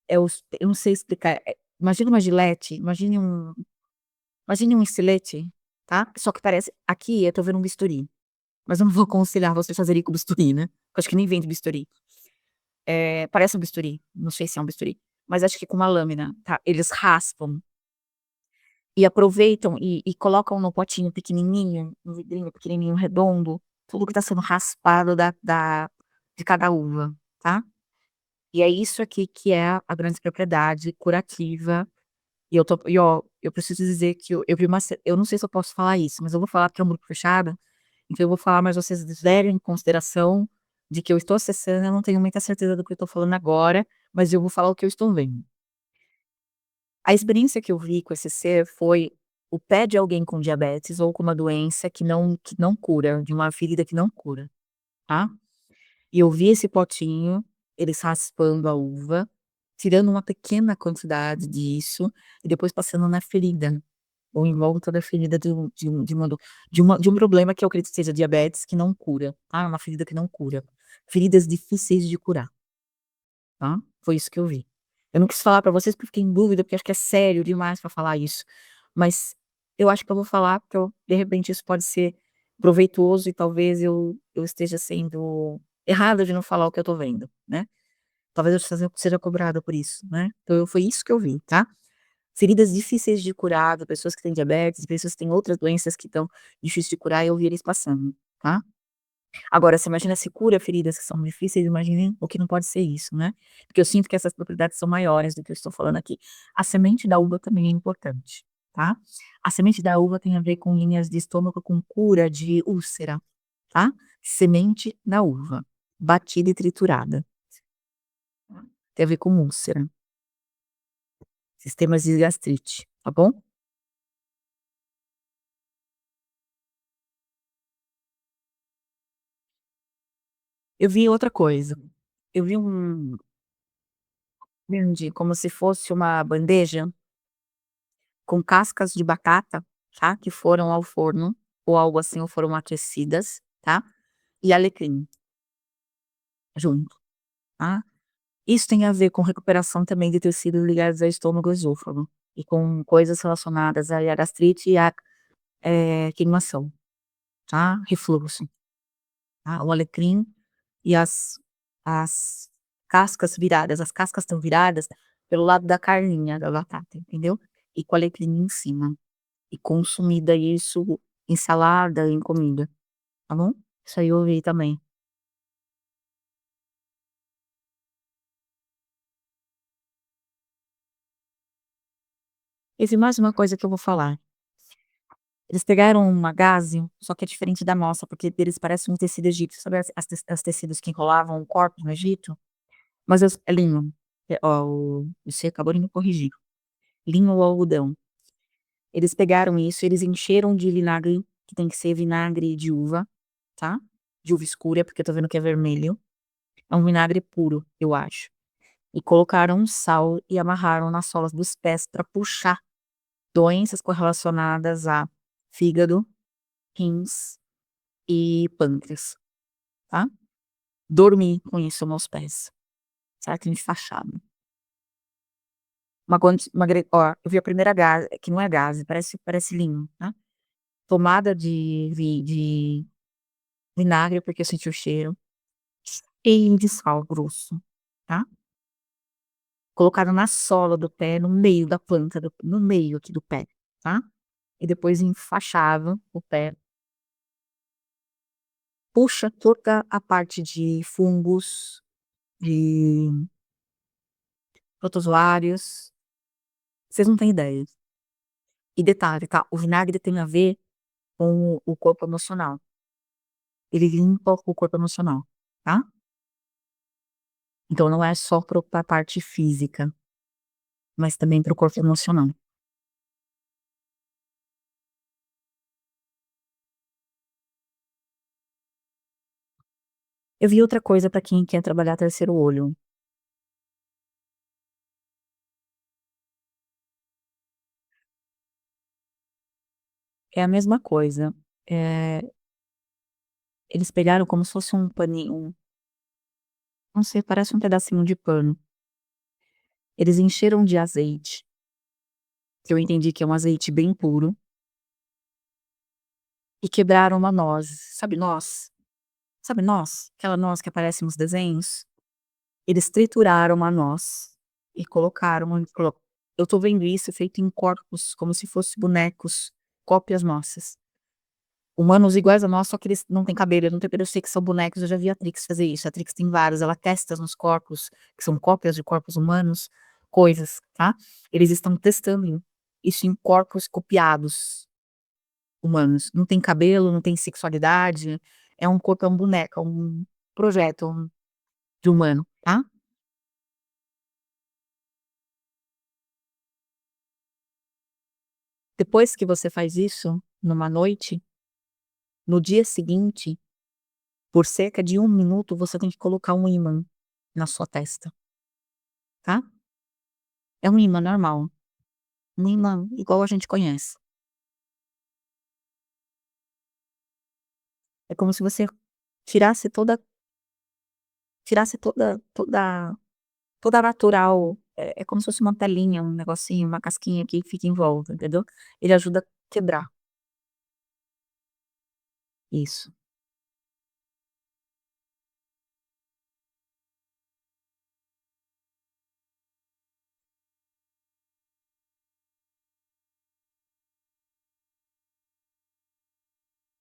Eu não sei explicar, imagina uma gilete, imagine um estilete, tá, só que parece aqui eu tô vendo um bisturi, mas eu não vou aconselhar vocês fazerem com bisturi, né, eu acho que nem vende bisturi. Parece um bisturi, não sei se é um bisturi, mas acho que com uma lâmina, tá, eles raspam e aproveitam e colocam no potinho pequenininho, no vidrinho pequenininho redondo, tudo que tá sendo raspado de cada uva, tá. E é isso aqui que é a grande propriedade curativa, e ó, eu preciso dizer que eu vi eu não sei se eu posso falar isso, mas eu vou falar porque é um grupo fechado, então eu vou falar, mas vocês levem em consideração de que eu estou acessando, eu não tenho muita certeza do que eu estou falando agora, mas eu vou falar o que eu estou vendo. A experiência que eu vi com esse ser foi o pé de alguém com diabetes ou com uma doença que não cura, de uma ferida que não cura, tá. E eu vi esse potinho, eles raspando a uva, tirando uma pequena quantidade disso e depois passando na ferida, ou em volta da ferida de um problema que eu acredito que seja diabetes que não cura, tá, é uma ferida que não cura. Feridas difíceis de curar, tá. Foi isso que eu vi. Eu não quis falar pra vocês porque eu fiquei em dúvida, porque acho que é sério demais pra falar isso, mas eu acho que eu vou falar, porque de repente isso pode ser proveitoso e talvez eu esteja sendo errada de não falar o que eu tô vendo, né. Talvez eu seja cobrada por isso, né. Então foi isso que eu vi, tá. Feridas difíceis de curar, de pessoas que têm diabetes, pessoas que têm outras doenças que estão difíceis de curar, eu vi eles passando, tá. Agora você imagina se cura feridas que são difíceis, imagine o que não pode ser isso, né. Porque eu sinto que essas propriedades são maiores do que eu estou falando aqui. A semente da uva também é importante. tá. A semente da uva tem a ver com linhas de estômago com cura de úlcera, tá. Semente da uva, batida e triturada, tem a ver com úlcera, sistemas de gastrite, tá bom. Eu vi outra coisa, eu vi vende como se fosse uma bandeja com cascas de batata, tá, que foram ao forno, ou algo assim, ou foram aquecidas, tá, e alecrim junto, tá. Isso tem a ver com recuperação também de tecidos ligados ao estômago e esôfago, e com coisas relacionadas aí à gastrite e à, queimação, tá, refluxo, tá. O alecrim e as cascas viradas, as cascas estão viradas pelo lado da carninha da batata, entendeu, e com alecrim em cima. E consumida isso em salada, em comida, tá bom? Isso aí eu ouvi também. Teve mais uma coisa que eu vou falar. Eles pegaram uma gaze, só que é diferente da nossa, porque eles parecem um tecido egípcio, sabe as tecidos que enrolavam o corpo no Egito? Mas é linho. Ó, você acabou de me corrigir. Linho ou algodão. Eles pegaram isso, eles encheram de vinagre, que tem que ser vinagre de uva, tá? De uva escura, porque eu tô vendo que é vermelho. É um vinagre puro, eu acho. E colocaram sal e amarraram nas solas dos pés para puxar doenças correlacionadas a fígado, rins e pâncreas, tá. Dormi com isso nos pés, certo, enfaixado. Uma gre ó, eu vi a primeira gaze que não é gaze, parece linho, tá. Tomada de vinagre, porque eu senti o cheiro, e de sal grosso, tá. Colocaram na sola do pé, no meio da planta do no meio aqui do pé, tá. E depois enfaixava o pé, puxa toda a parte de fungos, de protozoários, vocês não têm ideia. E detalhe, tá, o vinagre tem a ver com o corpo emocional, ele limpa o corpo emocional, tá. Então não é só pra parte física, mas também para o corpo emocional. Eu vi outra coisa pra quem quer trabalhar terceiro olho, é a mesma coisa, eh, eles pegaram como se fosse um paninho, não sei, parece um pedacinho de pano, eles encheram de azeite, que eu entendi que é um azeite bem puro, e quebraram uma noz, sabe noz? Sabe noz? Aquela noz que aparece nos desenhos? Eles trituraram uma noz e colocaram eu tô vendo isso feito em corpos, como se fosse bonecos, cópias nossas. Humanos iguais a nós, só que eles não têm cabelo, eu não tenho cabelo, eu sei que são bonecos, eu já vi a Trix fazer isso, a Trix tem vários, ela testa nos corpos, que são cópias de corpos humanos, coisas, tá. Eles estão testando isso em corpos copiados, humanos. Não tem cabelo, não tem sexualidade, é um corpo, é um boneco, é um projeto, de humano, tá. Depois que você faz isso, numa noite, no dia seguinte, por cerca de 1 minuto, você tem que colocar um ímã na sua testa, tá. É um ímã normal, um ímã igual a gente conhece. É como se você tirasse toda tirasse toda a natural, é como se fosse uma telinha, um negocinho, uma casquinha que fica em volta, entendeu. Ele ajuda a quebrar. Isso,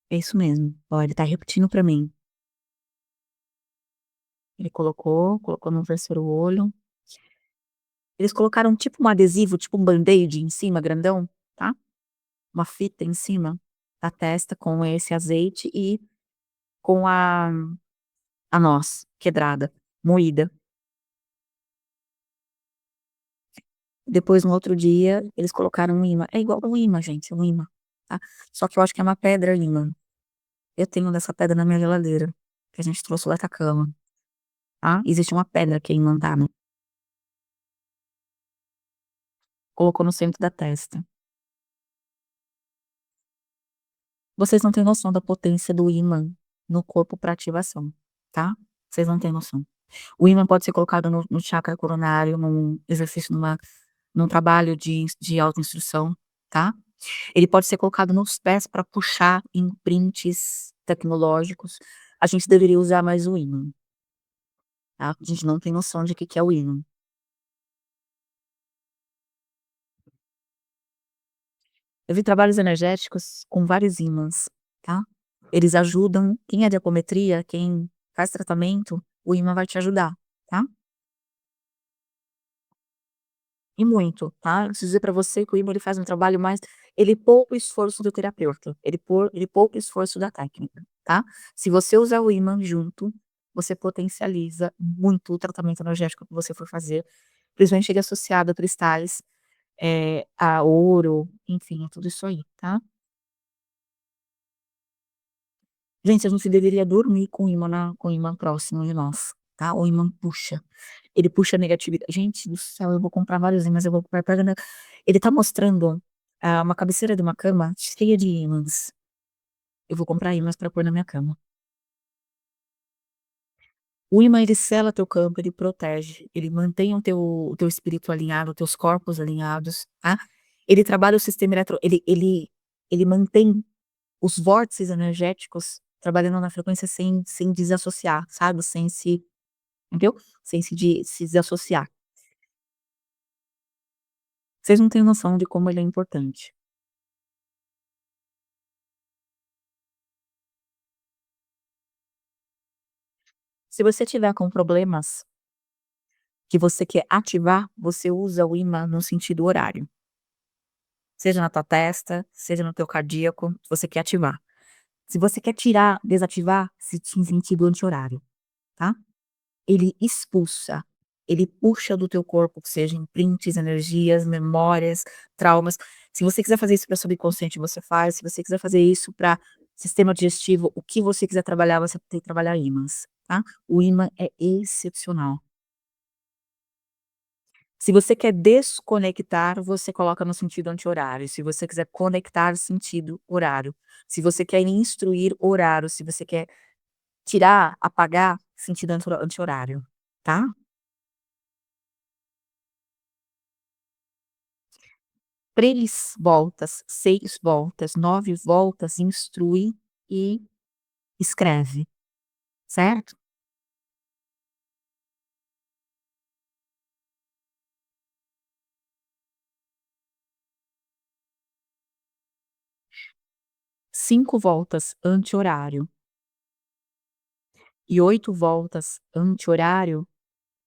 é isso mesmo. Ó, ele tá repetindo pra mim. Ele colocou no terceiro olho. Eles colocaram tipo um adesivo, tipo um band-aid em cima grandão, tá? Uma fita em cima da testa com esse azeite e com a noz quebrada, moída. Depois, no outro dia, eles colocaram um ímã. É igual um ímã, gente, um ímã, tá? Só que eu acho que é uma pedra ímã. Eu tenho dessa pedra na minha geladeira, que a gente trouxe lá da cama, tá? Existe uma pedra que é imãtada. Colocou no centro da testa. Vocês não têm noção da potência do ímã no corpo para ativação, tá? Vocês não têm noção. O ímã pode ser colocado no chakra coronário, num exercício, num trabalho de autoinstrução, tá? Ele pode ser colocado nos pés para puxar imprints tecnológicos. A gente deveria usar mais o ímã, tá? A gente não tem noção de que é o ímã. Eu vi trabalhos energéticos com vários ímãs, tá? Eles ajudam quem é de apometria, quem faz tratamento, o ímã vai te ajudar, tá? E muito, tá? Eu preciso dizer pra você que o ímã ele faz um trabalho mais ele poupa o esforço do terapeuta, ele poupa o esforço da técnica, tá? Se você usar o ímã junto, você potencializa muito o tratamento energético que você for fazer, principalmente ele associado a cristais, a ouro, enfim, a tudo isso aí, tá? Gente, a gente deveria dormir com o ímã próximo de nós, tá? O ímã puxa. Ele puxa a negatividade. Gente do céu, eu vou comprar vários ímãs, eu vou comprar pegando ele tá mostrando, uma cabeceira de uma cama cheia de ímãs. Eu vou comprar ímãs pra pôr na minha cama. O ímã ele sela teu campo, ele protege, ele mantém o teu espírito alinhado, teus corpos alinhados, tá? Ele trabalha o sistema ele mantém os vórtices energéticos trabalhando na frequência sem desassociar, sabe, sem se entendeu? Sem se desassociar. Vocês não têm noção de como ele é importante. Se você tiver com problemas que você quer ativar, você usa o ímã no sentido horário. Seja na tua testa, seja no teu cardíaco, se você quer ativar. Se você quer tirar, desativar, se em sentido anti-horário, tá? Ele expulsa, ele puxa do teu corpo, que seja imprints, energias, memórias, traumas. Se você quiser fazer isso para subconsciente, você faz. Se você quiser fazer isso para sistema digestivo, o que você quiser trabalhar, você tem que trabalhar ímãs, tá? O ímã é excepcional. Se você quer desconectar, você coloca no sentido anti-horário. Se você quiser conectar, sentido horário. Se você quer instruir, horário. Se você quer tirar, apagar, sentido anti-horário, tá? 3 voltas, 6 voltas, 9 voltas, instrui e escreve, certo? 5 voltas anti-horário e 8 voltas anti-horário,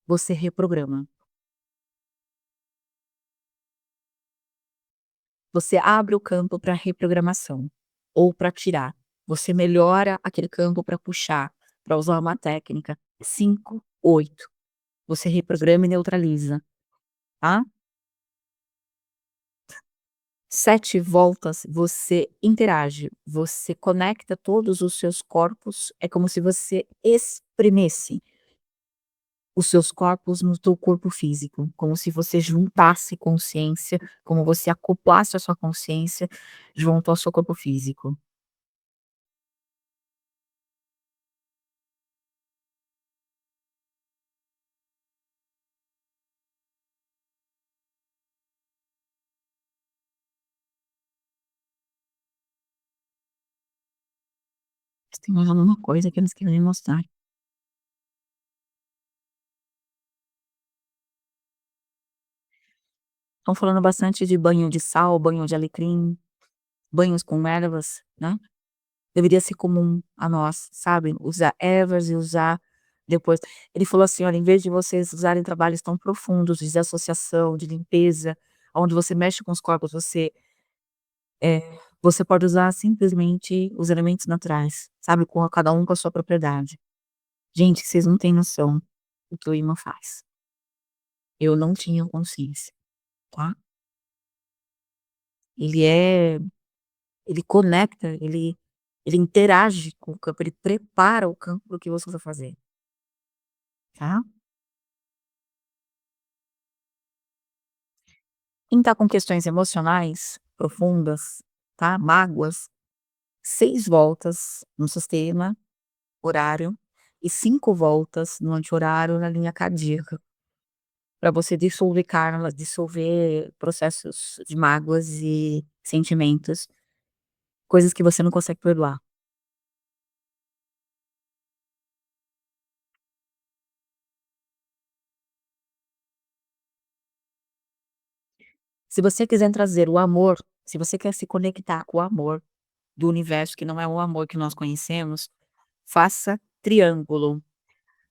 você reprograma. Você abre o campo para reprogramação ou para tirar. Você melhora aquele campo para puxar, para usar uma técnica. 5, 8. Você reprograma e neutraliza, tá? 7 voltas, você interage, você conecta todos os seus corpos, é como se você espremesse os seus corpos no teu corpo físico, como se você juntasse consciência, como você acoplasse a sua consciência junto ao seu corpo físico. Tem mais alguma coisa que eles querem mostrar. Estão falando bastante de banho de sal, banho de alecrim, banhos com ervas, né? Deveria ser comum a nós, sabe, usar ervas e usar depois ele falou assim: "Olha, em vez de vocês usarem trabalhos tão profundos de desassociação, de limpeza, onde você mexe com os corpos, você Você pode usar simplesmente os elementos naturais, sabe, com cada um com a sua propriedade. Gente, vocês não têm noção o que o ímã faz. Eu não tinha consciência, tá. Ele é ele conecta, ele interage com o campo, ele prepara o campo para o que você vai fazer, tá. Quem tá com questões emocionais profundas, tá, mágoas, 6 voltas no sistema horário e 5 voltas no anti-horário na linha cardíaca, para você dissolver karma, dissolver processos de mágoas e sentimentos, coisas que você não consegue perdoar. Se você quiser trazer o amor, se você quer se conectar com o amor do universo, que não é o amor que nós conhecemos, faça triângulo,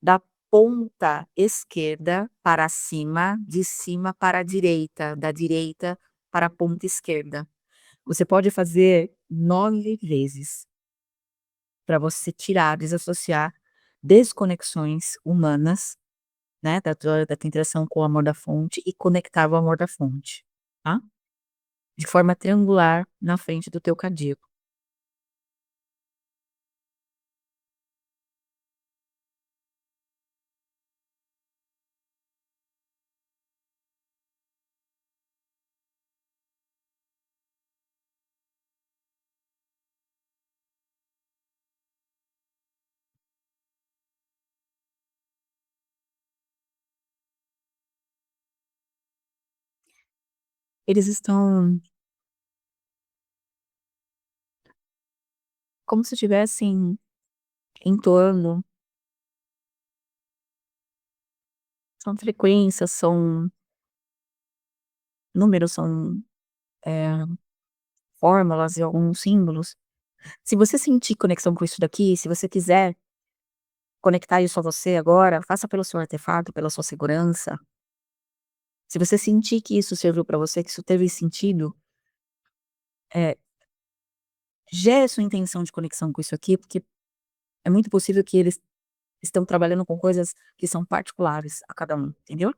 da ponta esquerda para cima, de cima para a direita, da direita para a ponta esquerda. Você pode fazer 9 vezes, para você tirar, desassociar desconexões humanas, né, da tua interação com o amor da fonte e conectar o amor da fonte, tá? De forma triangular na frente do teu cardíaco. Eles estão como se estivessem em torno, são frequências, são números, são, eh, fórmulas e alguns símbolos. Se você sentir conexão com isso daqui, se você quiser conectar isso a você agora, faça pelo seu artefato, pela sua segurança. Se você sentir que isso serviu pra você, que isso teve sentido, eh, gere sua intenção de conexão com isso aqui, porque é muito possível que eles estão trabalhando com coisas que são particulares a cada um, entendeu?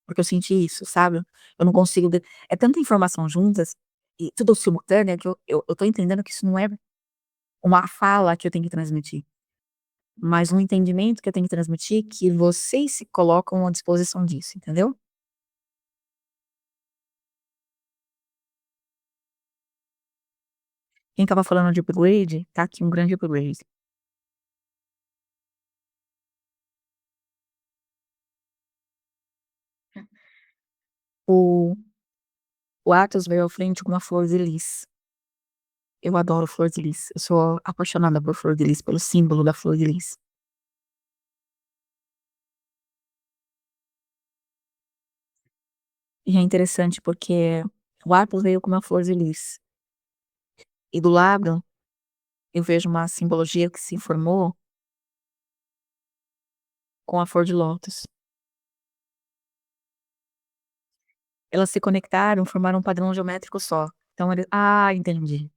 Porque eu senti isso, sabe? Eu não consigo é tanta informação juntas e tudo simultânea que eu tô entendendo que isso não é uma fala que eu tenho que transmitir, mas um entendimento que eu tenho que transmitir que vocês se colocam à disposição disso, entendeu? Quem estava falando de upgrade, tá aqui um grande upgrade. O o Atos veio à frente com uma flor de lis. Eu adoro flor de lis, eu sou apaixonada por flor de lis, pelo símbolo da flor de lis. E é interessante porque o Atos veio com uma flor de lis, e do lado eu vejo uma simbologia que se formou com a flor de lótus. Elas se conectaram, formaram um padrão geométrico só. Então ele entendi.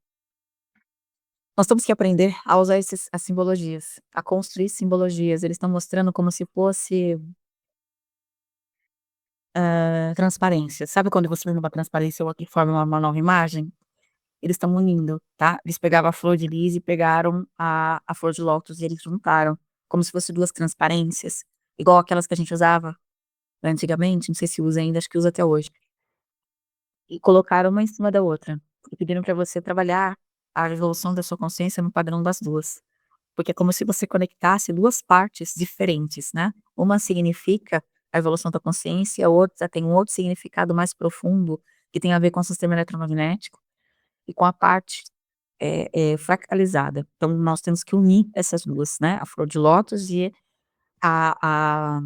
Nós temos que aprender a usar esses as simbologias, a construir simbologias. Eles estão mostrando como se fosse, transparência. Sabe quando você vê uma transparência ou que forma uma nova imagem? Eles estão unindo, tá? Eles pegavam a flor de lis e pegaram a flor de lótus e eles juntaram, como se fosse 2 transparências, igual aquelas que a gente usava antigamente, não sei se usa ainda, acho que usa até hoje. E colocaram uma em cima da outra, e pediram para você trabalhar a evolução da sua consciência no padrão das 2, porque é como se você conectasse 2 partes diferentes, né. Uma significa a evolução da consciência, a outra tem um outro significado mais profundo, que tem a ver com o sistema eletromagnético e com a parte, fractalizada. Então nós temos que unir essas 2, né, a flor de lótus e a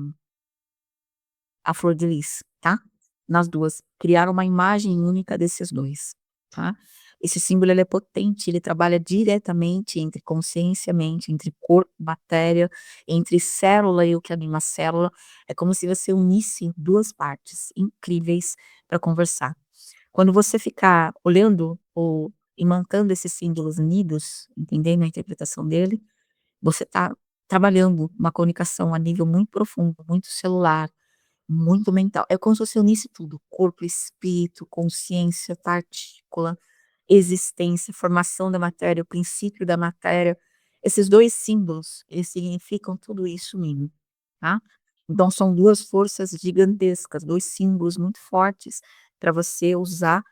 a flor de lis, tá. Nas 2, criaram uma imagem única desses 2, tá. Esse símbolo ele é potente, ele trabalha diretamente entre consciência e mente, entre corpo e matéria, entre célula e o que anima a célula, é como se você unisse 2 partes incríveis para conversar. Quando você ficar olhando ou imantando esses símbolos unidos, entendendo a interpretação dele, você está trabalhando uma comunicação a nível muito profundo, muito celular, muito mental. É como se você unisse tudo: corpo, espírito, consciência, partícula, existência, formação da matéria, o princípio da matéria. Esses 2 símbolos, eles significam tudo isso unido, tá. Então são 2 forças gigantescas, 2 símbolos muito fortes para você usar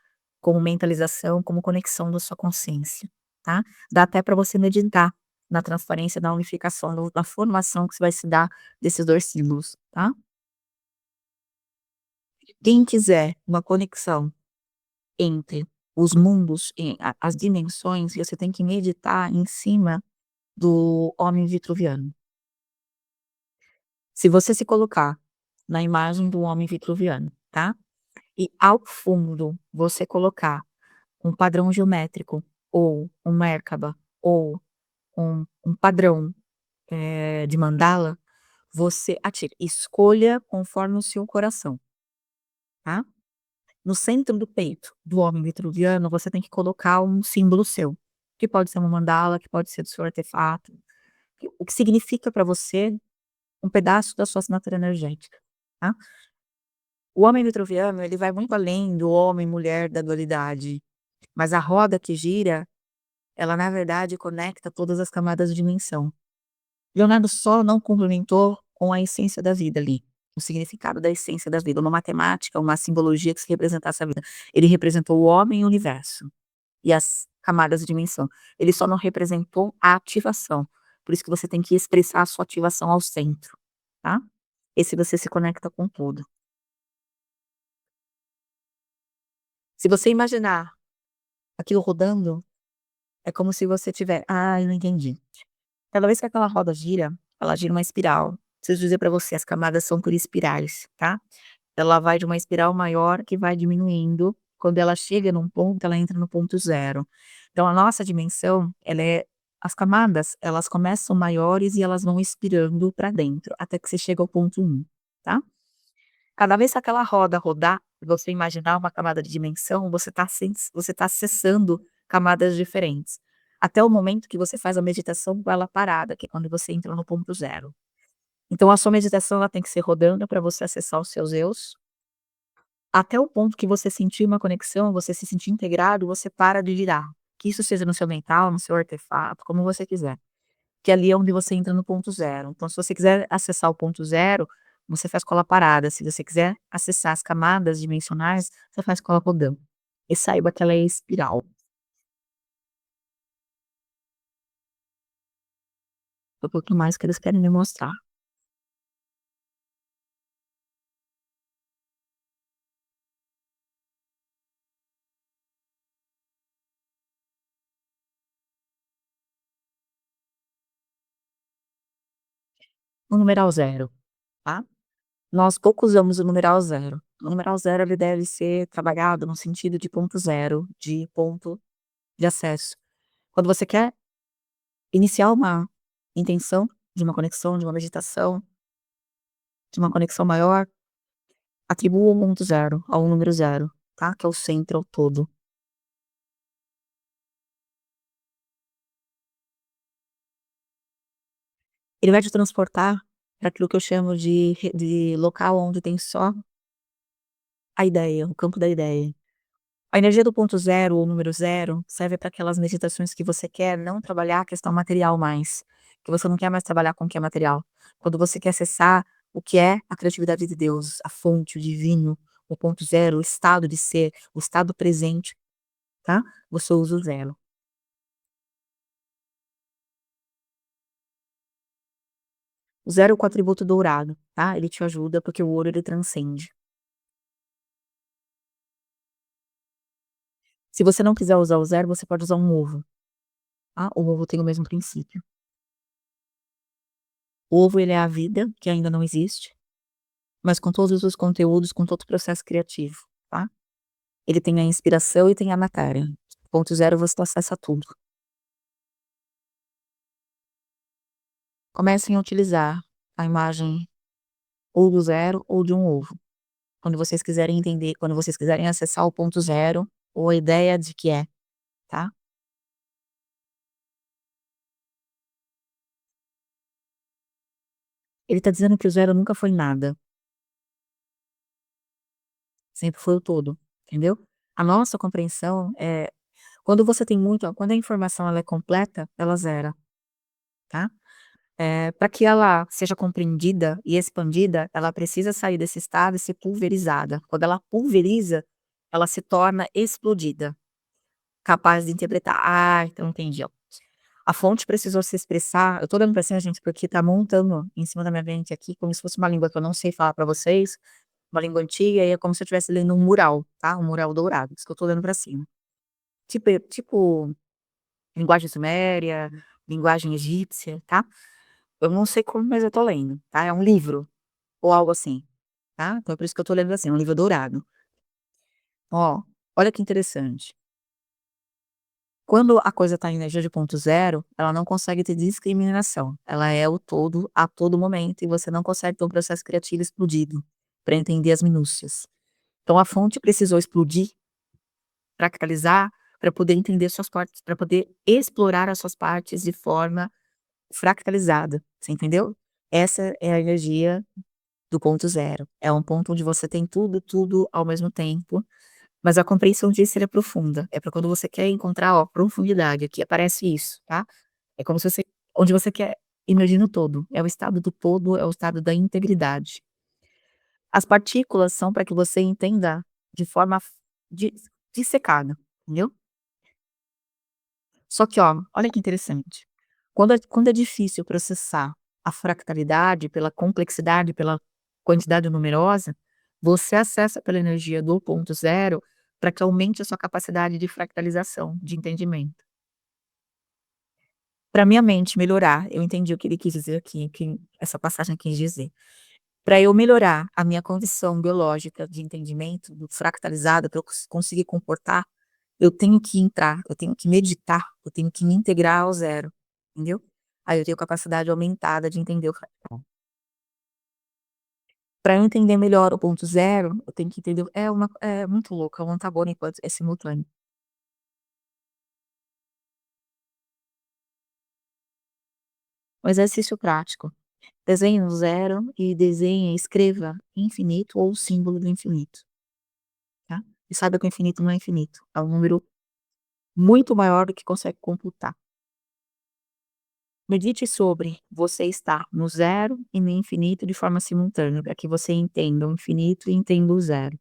como mentalização, como conexão da sua consciência, tá. Dá até para você meditar na transparência da unificação, da formação que vai se dar desses 2 símbolos, tá. Quem quiser uma conexão entre os mundos e as dimensões, você tem que meditar em cima do homem vitruviano. Se você se colocar na imagem do homem vitruviano, tá, e ao fundo você colocar um padrão geométrico, ou um Merkaba, ou um padrão, de mandala, você atira. Escolha conforme o seu coração, tá. No centro do peito do homem vitruviano, você tem que colocar um símbolo seu, que pode ser uma mandala, que pode ser do seu artefato, o que significa para você um pedaço da sua assinatura energética, tá. O homem vitruviano, ele vai muito além do homem mulher da dualidade, mas a roda que gira, ela na verdade conecta todas as camadas de dimensão. Leonardo só não complementou com a essência da vida ali, o significado da essência da vida, uma matemática, uma simbologia que se representasse a vida. Ele representou o homem e o universo, e as camadas de dimensão. Ele só não representou a ativação, por isso que você tem que expressar a sua ativação ao centro, tá. Esse você se conecta com tudo. Se você imaginar aquilo rodando, é como se você tiver eu não entendi. Cada vez que aquela roda gira, ela gira uma espiral. Preciso dizer para você, as camadas são por espirais, tá. Ela vai de uma espiral maior que vai diminuindo, quando ela chega num ponto, ela entra no ponto zero. Então a nossa dimensão, ela é as camadas, elas começam maiores e elas vão expirando para dentro, até que você chega ao ponto um, tá. Cada vez que aquela roda rodar, e você imaginar uma camada de dimensão, você tá acessando camadas diferentes, até o momento que você faz a meditação com ela parada, que é quando você entra no ponto zero. Então a sua meditação, ela tem que ser rodando para você acessar os seus eus, até o ponto que você sentir uma conexão, você se sentir integrado, você para de girar. Que isso seja no seu mental, no seu artefato, como você quiser. Que ali é onde você entra no ponto zero. Então, se você quiser acessar o ponto zero, você faz cola parada. Se você quiser acessar as camadas dimensionais, você faz cola rodando. E saiba que ela é espiral. Foi um pouco mais que eles querem me mostrar. O numeral zero, tá? Nós pouco usamos o numeral zero. O numeral zero ele deve ser trabalhado no sentido de ponto zero, de ponto de acesso. Quando você quer iniciar uma intenção de uma conexão, de uma meditação, de uma conexão maior, atribua um ponto zero ao número zero, tá? Que é o centro, é o todo. Ele vai te transportar para aquilo que eu chamo de local onde tem só a ideia, o campo da ideia. A energia do ponto zero ou número zero serve para aquelas meditações que você quer não trabalhar a questão material mais, que você não quer mais trabalhar com o que é material. Quando você quer acessar o que é a criatividade de Deus, a fonte, o divino, o ponto zero, o estado de ser, o estado presente, tá? Você usa o zero. O zero é o atributo dourado, tá? Ele te ajuda porque o ouro ele transcende. Se você não quiser usar o zero, você pode usar um ovo, tá? O ovo tem o mesmo princípio. O ovo ele é a vida, que ainda não existe, mas com todos os conteúdos, com todo o processo criativo, tá. Ele tem a inspiração e tem a matéria. Ponto zero você acessa tudo. Comecem a utilizar a imagem ou do zero ou de um ovo, quando vocês quiserem entender, quando vocês quiserem acessar o ponto zero, ou a ideia de que é, tá. Ele tá dizendo que o zero nunca foi nada, sempre foi o todo, entendeu. A nossa compreensão é quando você tem muito quando a informação ela é completa, ela zera, tá. Pra que ela seja compreendida e expandida, ela precisa sair desse estado e ser pulverizada. Quando ela pulveriza, ela se torna explodida, capaz de interpretar: "Ah, então entendi, ó. A fonte precisou se expressar". Eu tô olhando pra cima, gente, porque tá montando em cima da minha mente aqui, como se fosse uma língua que eu não sei falar pra vocês, uma língua antiga, e é como se eu estivesse lendo um mural, tá, um mural dourado, por isso que eu tô olhando pra cima. Tipo linguagem suméria, linguagem egípcia, tá. Eu não sei como, mas eu tô lendo, tá, é um livro, ou algo assim, tá. Então é por isso que eu tô lendo assim, é um livro dourado. Ó, olha que interessante. Quando a coisa tá em energia de ponto zero, ela não consegue ter discriminação, ela é o todo a todo momento e você não consegue ter um processo criativo explodido, para entender as minúcias. Então a fonte precisou explodir, fractalizar, para poder entender suas partes, para poder explorar as suas partes de forma fractalizada, você entendeu? Essa é a energia do ponto zero, é um ponto onde você tem tudo, tudo ao mesmo tempo, mas a compreensão disso é profunda, é para quando você quer encontrar, ó, profundidade, aqui aparece isso, tá? É como se você onde você quer emergir no todo, é o estado do todo, é o estado da integridade. As partículas são para que você entenda de forma di dissecada, entendeu? Só que, ó, olha que interessante, quando é difícil processar a fractalidade pela complexidade, pela quantidade numerosa, você acessa pela energia do ponto zero para que aumente a sua capacidade de fractalização, de entendimento. Para minha mente melhorar, eu entendi o que ele quis dizer aqui, que essa passagem quis dizer. Para eu melhorar a minha condição biológica de entendimento, do fractalizado, para eu conseguir comportar, eu tenho que entrar, eu tenho que meditar, eu tenho que me integrar ao zero, entendeu? Aí eu tenho capacidade aumentada de entender o fractal. Para eu entender melhor o ponto zero, eu tenho que entender é muito louco, é um antagônico, é simultâneo. Um exercício prático, desenhe no zero e desenhe, escreva infinito ou o símbolo do infinito, tá? E saiba que o infinito não é infinito, é um número muito maior do que consegue computar. Medite sobre você estar no zero e no infinito de forma simultânea, para que você entenda o infinito e entenda o zero.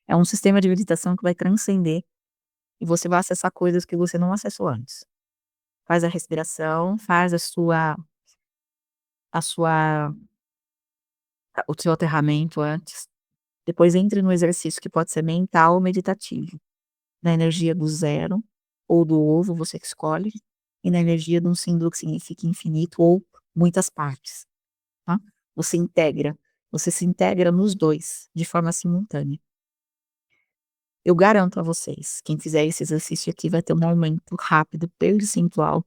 É um sistema de meditação que vai transcender e você vai acessar coisas que você não acessou antes. Faz a respiração, faz a sua o seu aterramento antes, depois entre no exercício que pode ser mental ou meditativo, na energia do zero ou do ovo, você que escolhe, e na energia de um símbolo que significa infinito ou muitas partes. Tá? Você integra, você se integra nos 2 de forma simultânea. Eu garanto a vocês, quem fizer esse exercício aqui vai ter um aumento rápido, percentual,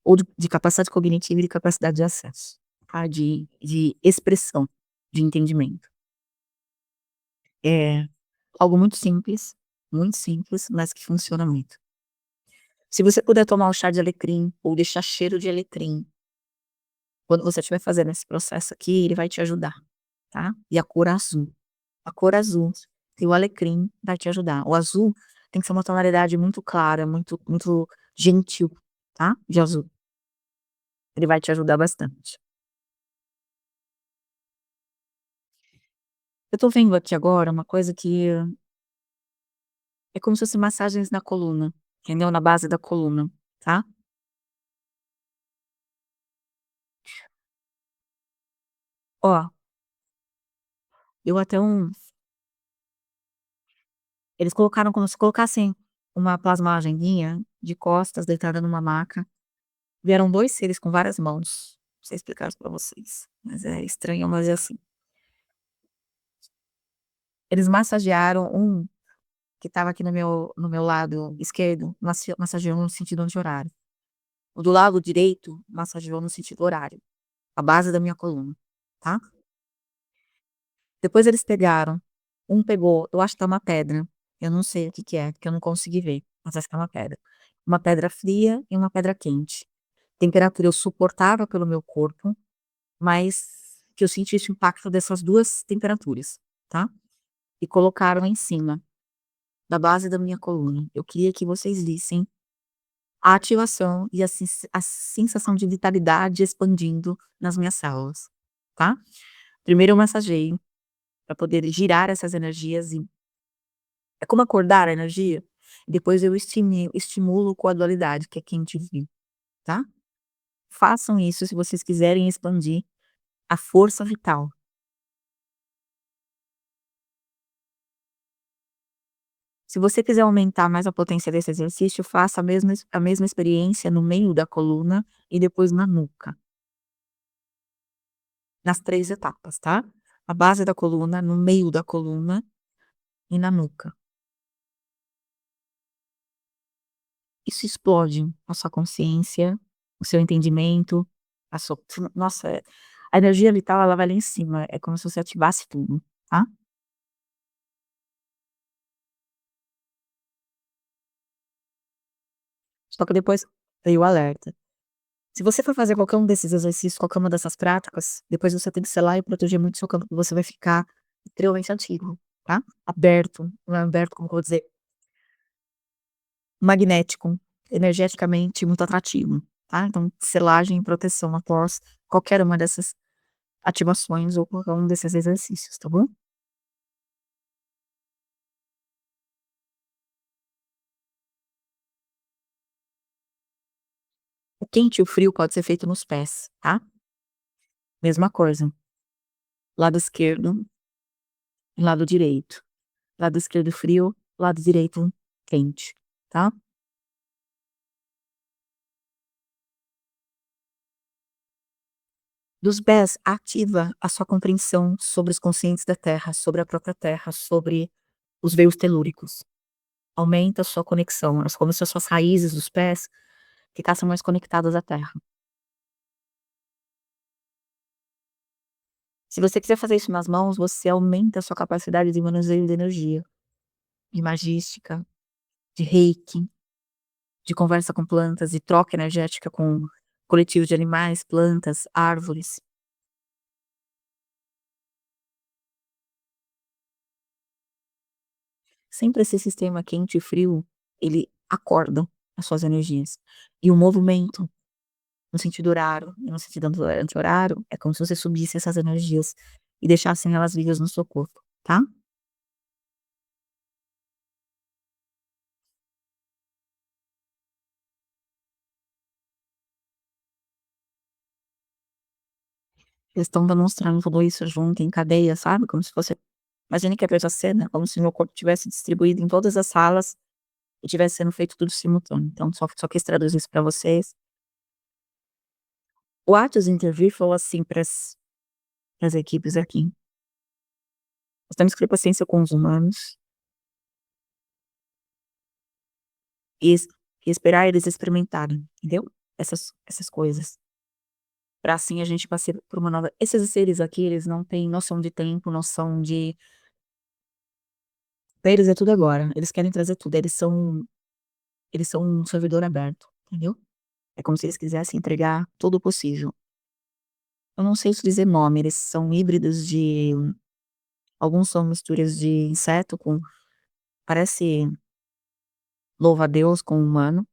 ou de capacidade cognitiva e de capacidade de acesso, tá, de expressão, de entendimento. É algo muito simples, mas que funciona muito. Se você puder tomar um chá de alecrim ou deixar cheiro de alecrim, quando você estiver fazendo esse processo aqui, ele vai te ajudar, tá. E a cor azul. A cor azul e o alecrim vai te ajudar. O azul tem que ser uma tonalidade muito clara, muito gentil, tá, de azul. Ele vai te ajudar bastante. Eu tô vendo aqui agora uma coisa que é como se fosse massagens na coluna, entendeu, na base da coluna, tá. Ó, deu até eles colocaram como se colocassem uma plasmagenzinha de costas deitada numa maca. Vieram 2 seres com várias mãos. Não sei explicar isso pra vocês, mas é estranho, mas é assim. Eles massagearam um que estava aqui no meu lado esquerdo, massageou no sentido anti-horário. O do lado direito massageou no sentido horário, a base da minha coluna, tá. Depois eles pegaram Um pegou, eu acho que tá uma pedra, eu não sei o que que é, porque eu não consegui ver, mas acho que é uma pedra. Uma pedra fria e uma pedra quente. Temperatura eu suportava pelo meu corpo, mas que eu sentisse o impacto dessas 2 temperaturas, tá. E colocaram em cima da base da minha coluna. Eu queria que vocês vissem a ativação e a sensação de vitalidade expandindo nas minhas células, tá. Primeiro eu massageio, para poder girar essas energias e é como acordar a energia, depois eu estimulo com a dualidade, que é quente e frio, tá. Façam isso se vocês quiserem expandir a força vital. Se você quiser aumentar mais a potência desse exercício, faça a mesma experiência no meio da coluna e depois na nuca, nas 3 etapas, tá. A base da coluna, no meio da coluna e na nuca. Isso explode a sua consciência, o seu entendimento, a sua nossa, a energia vital ela vai lá em cima, é como se você ativasse tudo, tá. Só que depois veio o alerta. Se você for fazer qualquer um desses exercícios, qualquer uma dessas práticas, depois você tem que selar e proteger muito seu campo, porque você vai ficar extremamente ativo, tá. Aberto, não é aberto, como que eu vou dizer, magnético, energeticamente muito atrativo, tá. Então selagem e proteção após qualquer uma dessas ativações ou qualquer um desses exercícios, tá bom? O quente e o frio pode ser feito nos pés, tá? Mesma coisa, lado esquerdo e lado direito. Lado esquerdo frio, lado direito quente, tá? Dos pés, ativa a sua compreensão sobre os conscientes da terra, sobre a própria terra, sobre os veios telúricos. Aumenta a sua conexão, é como se as suas raízes dos pés ficassem mais conectadas à terra. Se você quiser fazer isso nas mãos, você aumenta a sua capacidade de manuseio de energia, de magística, de reiki, de conversa com plantas, de troca energética com coletivos de animais, plantas, árvores. Sempre esse sistema quente e frio, ele acorda as suas energias. E o movimento, no sentido horário e no sentido anti-horário, é como se você subisse essas energias e deixassem elas vivas no seu corpo, tá? Eles estão demonstrando tudo isso junto em cadeia, sabe, como se fosse imagine que é essa cena, como se meu corpo tivesse distribuído em todas as salas e tivesse sendo feito tudo simultâneo. Então só quis traduzir isso pra vocês. O Atos intervir falou assim para as equipes aqui: "Nós temos que ter paciência com os humanos e esperar eles experimentarem, entendeu, essas coisas, pra assim a gente passar por uma nova". Esses seres aqui, eles não têm noção de tempo, noção de pra eles é tudo agora, eles querem trazer tudo, eles são um servidor aberto, entendeu. É como se eles quisessem entregar todo o possível. Eu não sei te dizer nome, eles são híbridos de alguns são misturas de inseto com parece louva-a-Deus com humano,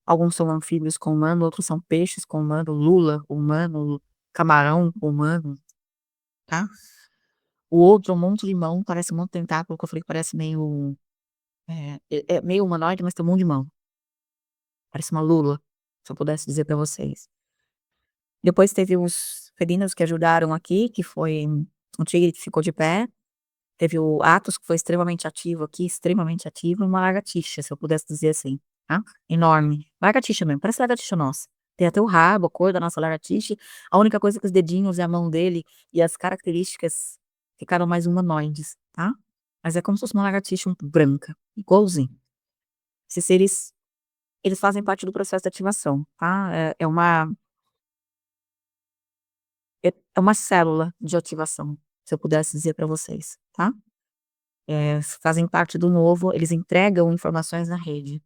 alguns são anfíbios com humano, outros são peixes com humano, lula com humano, camarão com humano, tá. O outro é um monte de mão, parece um monte de tentáculo, que eu falei que parece meio, é meio humanoide, mas tem um monte de mão, parece uma lula, se eu pudesse dizer pra vocês. Depois teve os felinos que ajudaram aqui, que foi um tigre que ficou de pé. Teve o Atos, que foi extremamente ativo aqui, extremamente ativo, e uma lagartixa, se eu pudesse dizer assim, tá, enorme. Lagartixa mesmo, parece lagartixa nossa. Tem até o rabo, a cor da nossa lagartixa, a única coisa é que os dedinhos e a mão dele e as características ficaram mais humanoides, tá. Mas é como se fosse uma lagartixa branca, igualzinho. Esses seres, eles fazem parte do processo de ativação, tá. É uma célula de ativação, se eu pudesse dizer pra vocês, tá. fazem parte do novo, eles entregam informações na rede.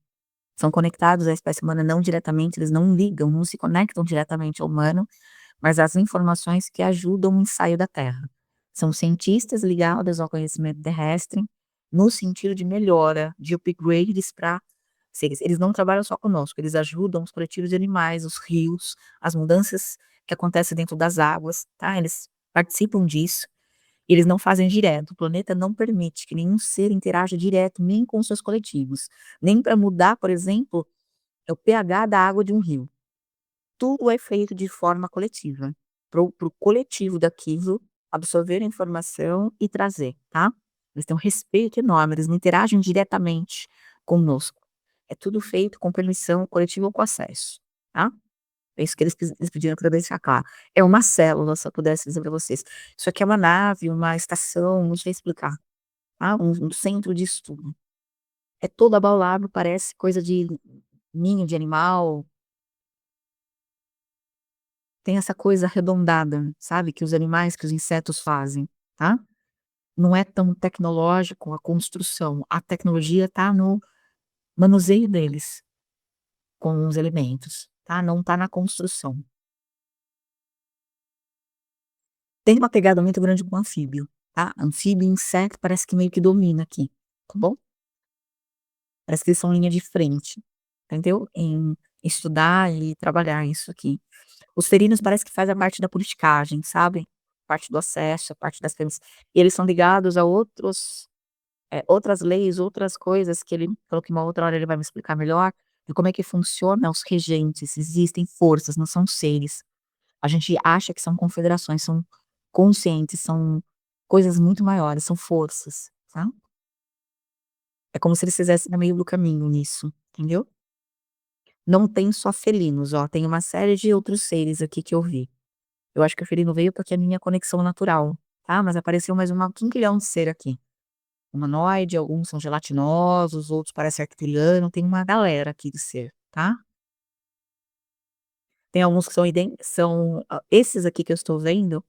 São conectados à espécie humana não diretamente, eles não ligam, não se conectam diretamente ao humano, mas as informações que ajudam o ensaio da Terra. São cientistas ligados ao conhecimento terrestre, no sentido de melhora, de upgrades para seres. Eles não trabalham só conosco, eles ajudam os coletivos de animais, os rios, as mudanças que acontecem dentro das águas, tá? Eles participam disso. E eles não fazem direto, o planeta não permite que nenhum ser interaja direto nem com os seus coletivos, nem para mudar, por exemplo, o pH da água de um rio. Tudo é feito de forma coletiva, para o coletivo daquilo absorver a informação e trazer, tá. Eles têm um respeito enorme, eles não interagem diretamente conosco. É tudo feito com permissão coletiva ou com acesso, tá. É isso que eles pediram para eu deixar claro. É uma célula, se eu pudesse dizer para vocês. Isso aqui é uma nave, uma estação, não sei explicar, tá, um centro de estudo. É todo abaulado, parece coisa de ninho de animal, tem essa coisa arredondada, sabe, que os animais, que os insetos fazem, tá. Não é tão tecnológico a construção, a tecnologia tá no manuseio deles, com os elementos, tá, não tá na construção. Tem uma pegada muito grande com anfíbio, tá. Anfíbio e inseto parece que meio que domina aqui, tá bom. Parece que eles são linha de frente, entendeu, em estudar e trabalhar isso aqui. Os ferinos parece que faz a parte da politicagem, sabe, parte do acesso, a parte das premissas, e eles são ligados a outras leis, outras coisas que ele falou que uma outra hora ele vai me explicar melhor, de como é que funciona os regentes, existem forças, não são seres. A gente acha que são confederações, são conscientes, são coisas muito maiores, são forças, tá. É como se eles fizessem no meio do caminho nisso, entendeu. Não tem só felinos, ó, tem uma série de outros seres aqui que eu vi. Eu acho que o felino veio porque é a minha conexão natural, tá, mas apareceu mais uma quinquilhão de ser aqui. Humanoide, alguns são gelatinosos, outros parecem arcturiano, tem uma galera aqui de ser, tá. Tem alguns que esses aqui que eu estou vendo,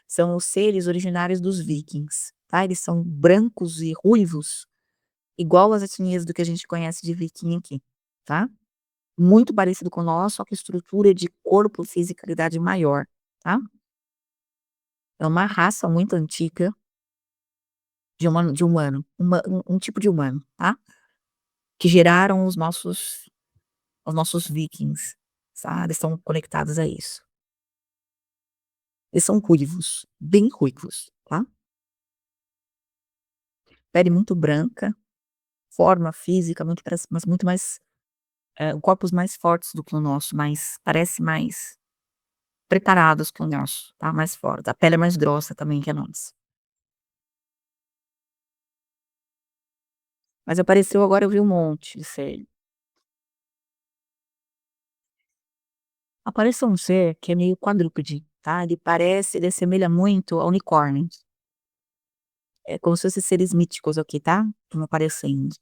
são os seres originários dos vikings, tá, eles são brancos e ruivos, igual as etnias do que a gente conhece de viking aqui, tá. Muito parecido com o nosso, só que estrutura de corpo, fisicalidade maior, tá. É uma raça muito antiga de humano, um tipo de humano, tá, que geraram os nossos vikings, sabe, estão conectados a isso. Eles são ruivos, bem ruivos, tá. Pele muito branca, forma física muito mas muito mais, corpos mais fortes do que o nosso, parece mais preparados que o nosso, tá, mais forte. A pele é mais grossa também que a nossa. Mas apareceu agora, eu vi um monte de ser. Apareceu um ser que é meio quadrúpede, tá, ele assemelha muito a unicórnios. É como se fossem seres míticos aqui, tá, estão aparecendo.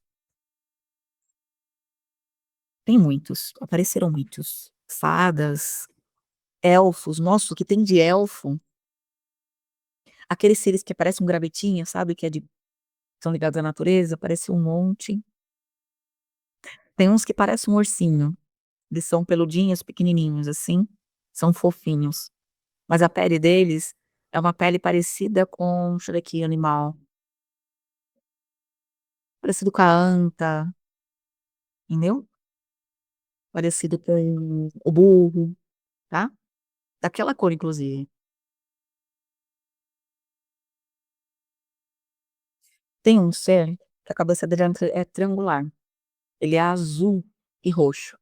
Tem muitos, apareceram muitos. Fadas, elfos, nossa, o que tem de elfo, aqueles seres que parecem um gravetinha, sabe, são ligados à natureza, aparece um monte. Tem uns que parecem um ursinho, eles são peludinhos, pequenininhos, assim, são fofinhos, mas a pele deles é uma pele parecida com, deixa eu ver aqui, animal, parecido com a anta, entendeu? Parecido com o burro, tá? Daquela cor inclusive. Tem um ser que a cabeça dele é triangular, ele é azul e roxo,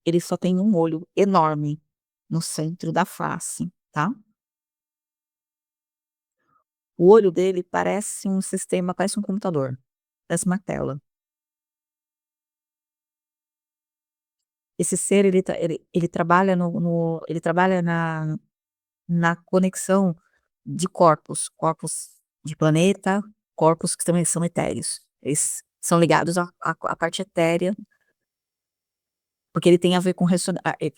ele só tem um olho enorme no centro da face, tá? O olho dele parece um computador, parece uma tela. Esse ser ele trabalha ele trabalha na conexão de corpos de planeta, corpos que também são etéreos. Eles são ligados à parte etérea, porque ele tem a ver com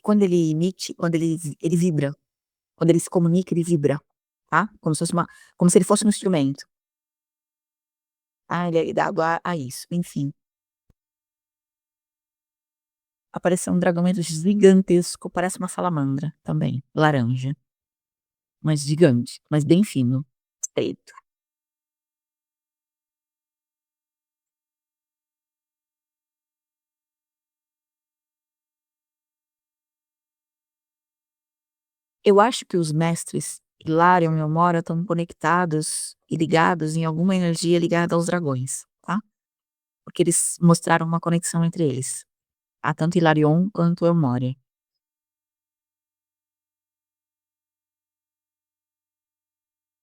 quando ele emite, quando ele vibra, quando ele se comunica, ele vibra. tá? Como se ele fosse um instrumento. Ah, ele é ligado a isso, enfim. Apareceu um dragão gigantesco, parece uma salamandra também, laranja, mas gigante, mas bem fino, preto. Eu acho que os mestres Hilarion e Elmora estão conectados e ligados em alguma energia ligada aos dragões, tá? Porque eles mostraram uma conexão entre eles, tá? Tanto Hilarion quanto Elmore.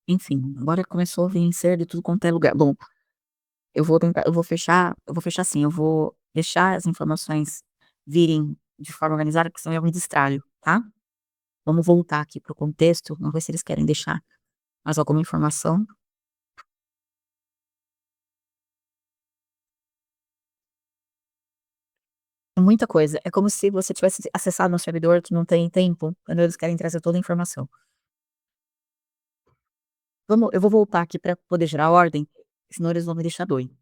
Enfim, agora começou a vencer de tudo quanto é lugar. Bom, eu vou fechar assim, eu vou deixar as informações virem de forma organizada, porque senão eu me distraio, tá? Vamos voltar aqui para o contexto, vamos ver se eles querem deixar mais alguma informação. É muita coisa, é como se você tivesse acessado no servidor, tu não tem tempo, quando eles querem trazer toda a informação. Eu vou voltar aqui para poder gerar ordem, senão eles vão me deixar doido.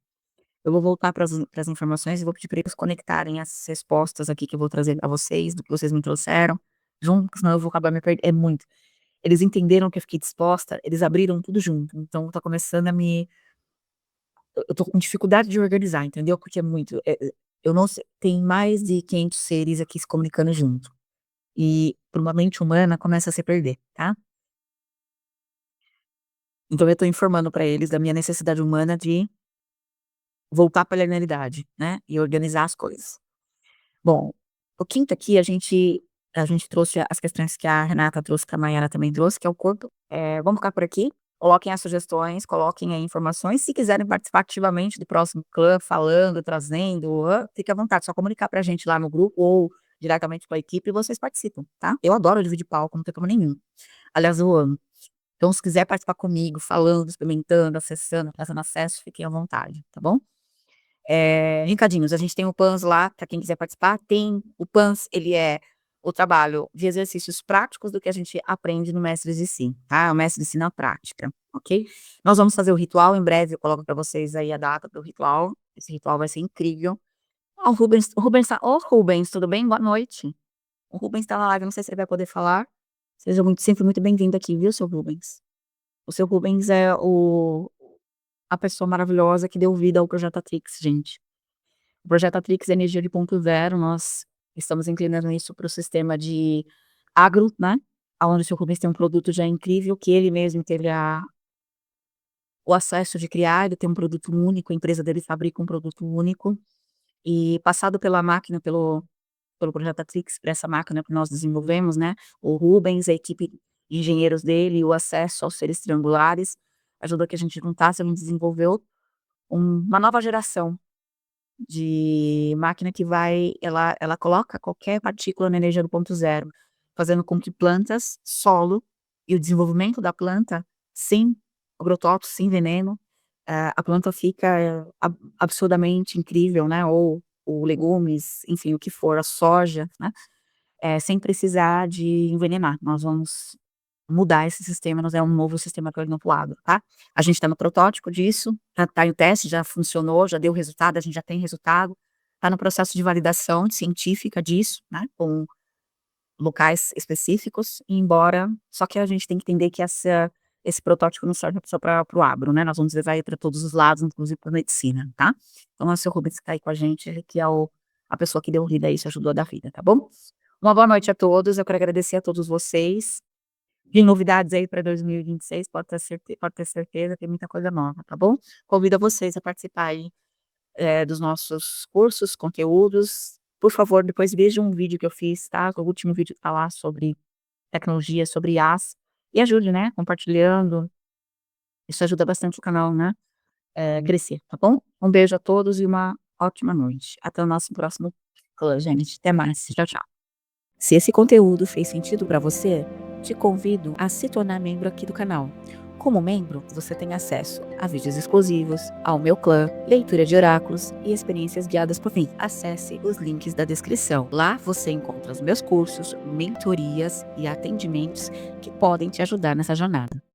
Eu vou voltar para as informações e vou pedir para eles conectarem as respostas aqui que eu vou trazer a vocês, do que vocês me trouxeram, junto, senão eu vou acabar me perdendo, é muito. Eles entenderam que eu fiquei disposta, eles abriram tudo junto, então tá começando a me eu tô com dificuldade de organizar, entendeu, porque é muito, eu não sei, tem mais de 500 seres aqui se comunicando junto, e para uma mente humana começa a se perder, tá. Então eu tô informando para eles da minha necessidade humana de voltar para a linearidade, né, e organizar as coisas. Bom, o quinto aqui a gente trouxe as questões que a Renata trouxe, que a Maiara também trouxe, que é o corpo. Vamos ficar por aqui, coloquem as sugestões, coloquem aí informações, se quiserem participar ativamente do próximo clã, falando, trazendo, fique à vontade, só comunicar pra gente lá no grupo ou diretamente com a equipe e vocês participam, tá. Eu adoro dividir palco, não tem problema nenhum. Aliás, eu amo. Então se quiser participar comigo, falando, experimentando, acessando, fazendo acesso, fiquem à vontade, tá bom? Recadinhos, a gente tem o PANS lá, para quem quiser participar, tem o PANS, ele é o trabalho de exercícios práticos do que a gente aprende no Mestres de Si, tá? O Mestre de Si na prática, ok? Nós vamos fazer o ritual, em breve eu coloco para vocês aí a data do ritual, esse ritual vai ser incrível. Ô Rubens, tudo bem? Boa noite. O Rubens tá na live, eu não sei se ele vai poder falar, seja sempre muito bem-vindo aqui, viu, seu Rubens? O seu Rubens é a pessoa maravilhosa que deu vida ao Projeto Atrix, gente. O projeto Atrix é energia de ponto zero, nós estamos inclinando isso para o sistema de agro, né, aonde o seu Rubens tem um produto já incrível, que ele mesmo teve o acesso de criar, ele tem um produto único, a empresa dele fabrica um produto único, e passado pela máquina, pelo projeto Atrix, para essa máquina que nós desenvolvemos, né, o Rubens, a equipe de engenheiros dele, o acesso aos seres triangulares, ajudou que a gente juntasse, a gente desenvolveu uma nova geração de máquina que ela coloca qualquer partícula na energia do ponto zero, fazendo com que plantas, solo e o desenvolvimento da planta sem agrotóxicos, sem veneno, a planta fica absurdamente incrível, né, ou legumes, enfim, o que for, a soja, né, sem precisar de envenenar. Nós vamos mudar esse sistema, nós é um novo sistema contemplado, tá. A gente está no protótipo disso, tá em teste, já funcionou, já deu resultado, a gente já tem resultado, tá no processo de validação científica disso, né, com locais específicos, e embora só que a gente tem que entender que esse protótipo não serve só para o agro, né, nós vamos levar ele para todos os lados, inclusive para medicina, tá. Então é o seu Rubens que está aí com a gente, ele que é a pessoa que deu vida a isso, ajudou a dar vida, tá bom. Uma boa noite a todos, eu quero agradecer a todos vocês. De novidades aí para 2026, pode ter certeza, tem muita coisa nova, tá bom? Convido a vocês a participar aí, dos nossos cursos, conteúdos. Por favor, depois vejam um vídeo que eu fiz, tá? O último vídeo tá lá sobre tecnologia, sobre IAs, e ajude, né, compartilhando, isso ajuda bastante o canal, né, crescer, tá bom? Um beijo a todos e uma ótima noite. Até o nosso próximo call, gente. Até mais. Tchau, tchau. Se esse conteúdo fez sentido para você, te convido a se tornar membro aqui do canal. Como membro, você tem acesso a vídeos exclusivos, ao meu clã, leitura de oráculos e experiências guiadas por mim. Acesse os links da descrição. Lá você encontra os meus cursos, mentorias e atendimentos que podem te ajudar nessa jornada.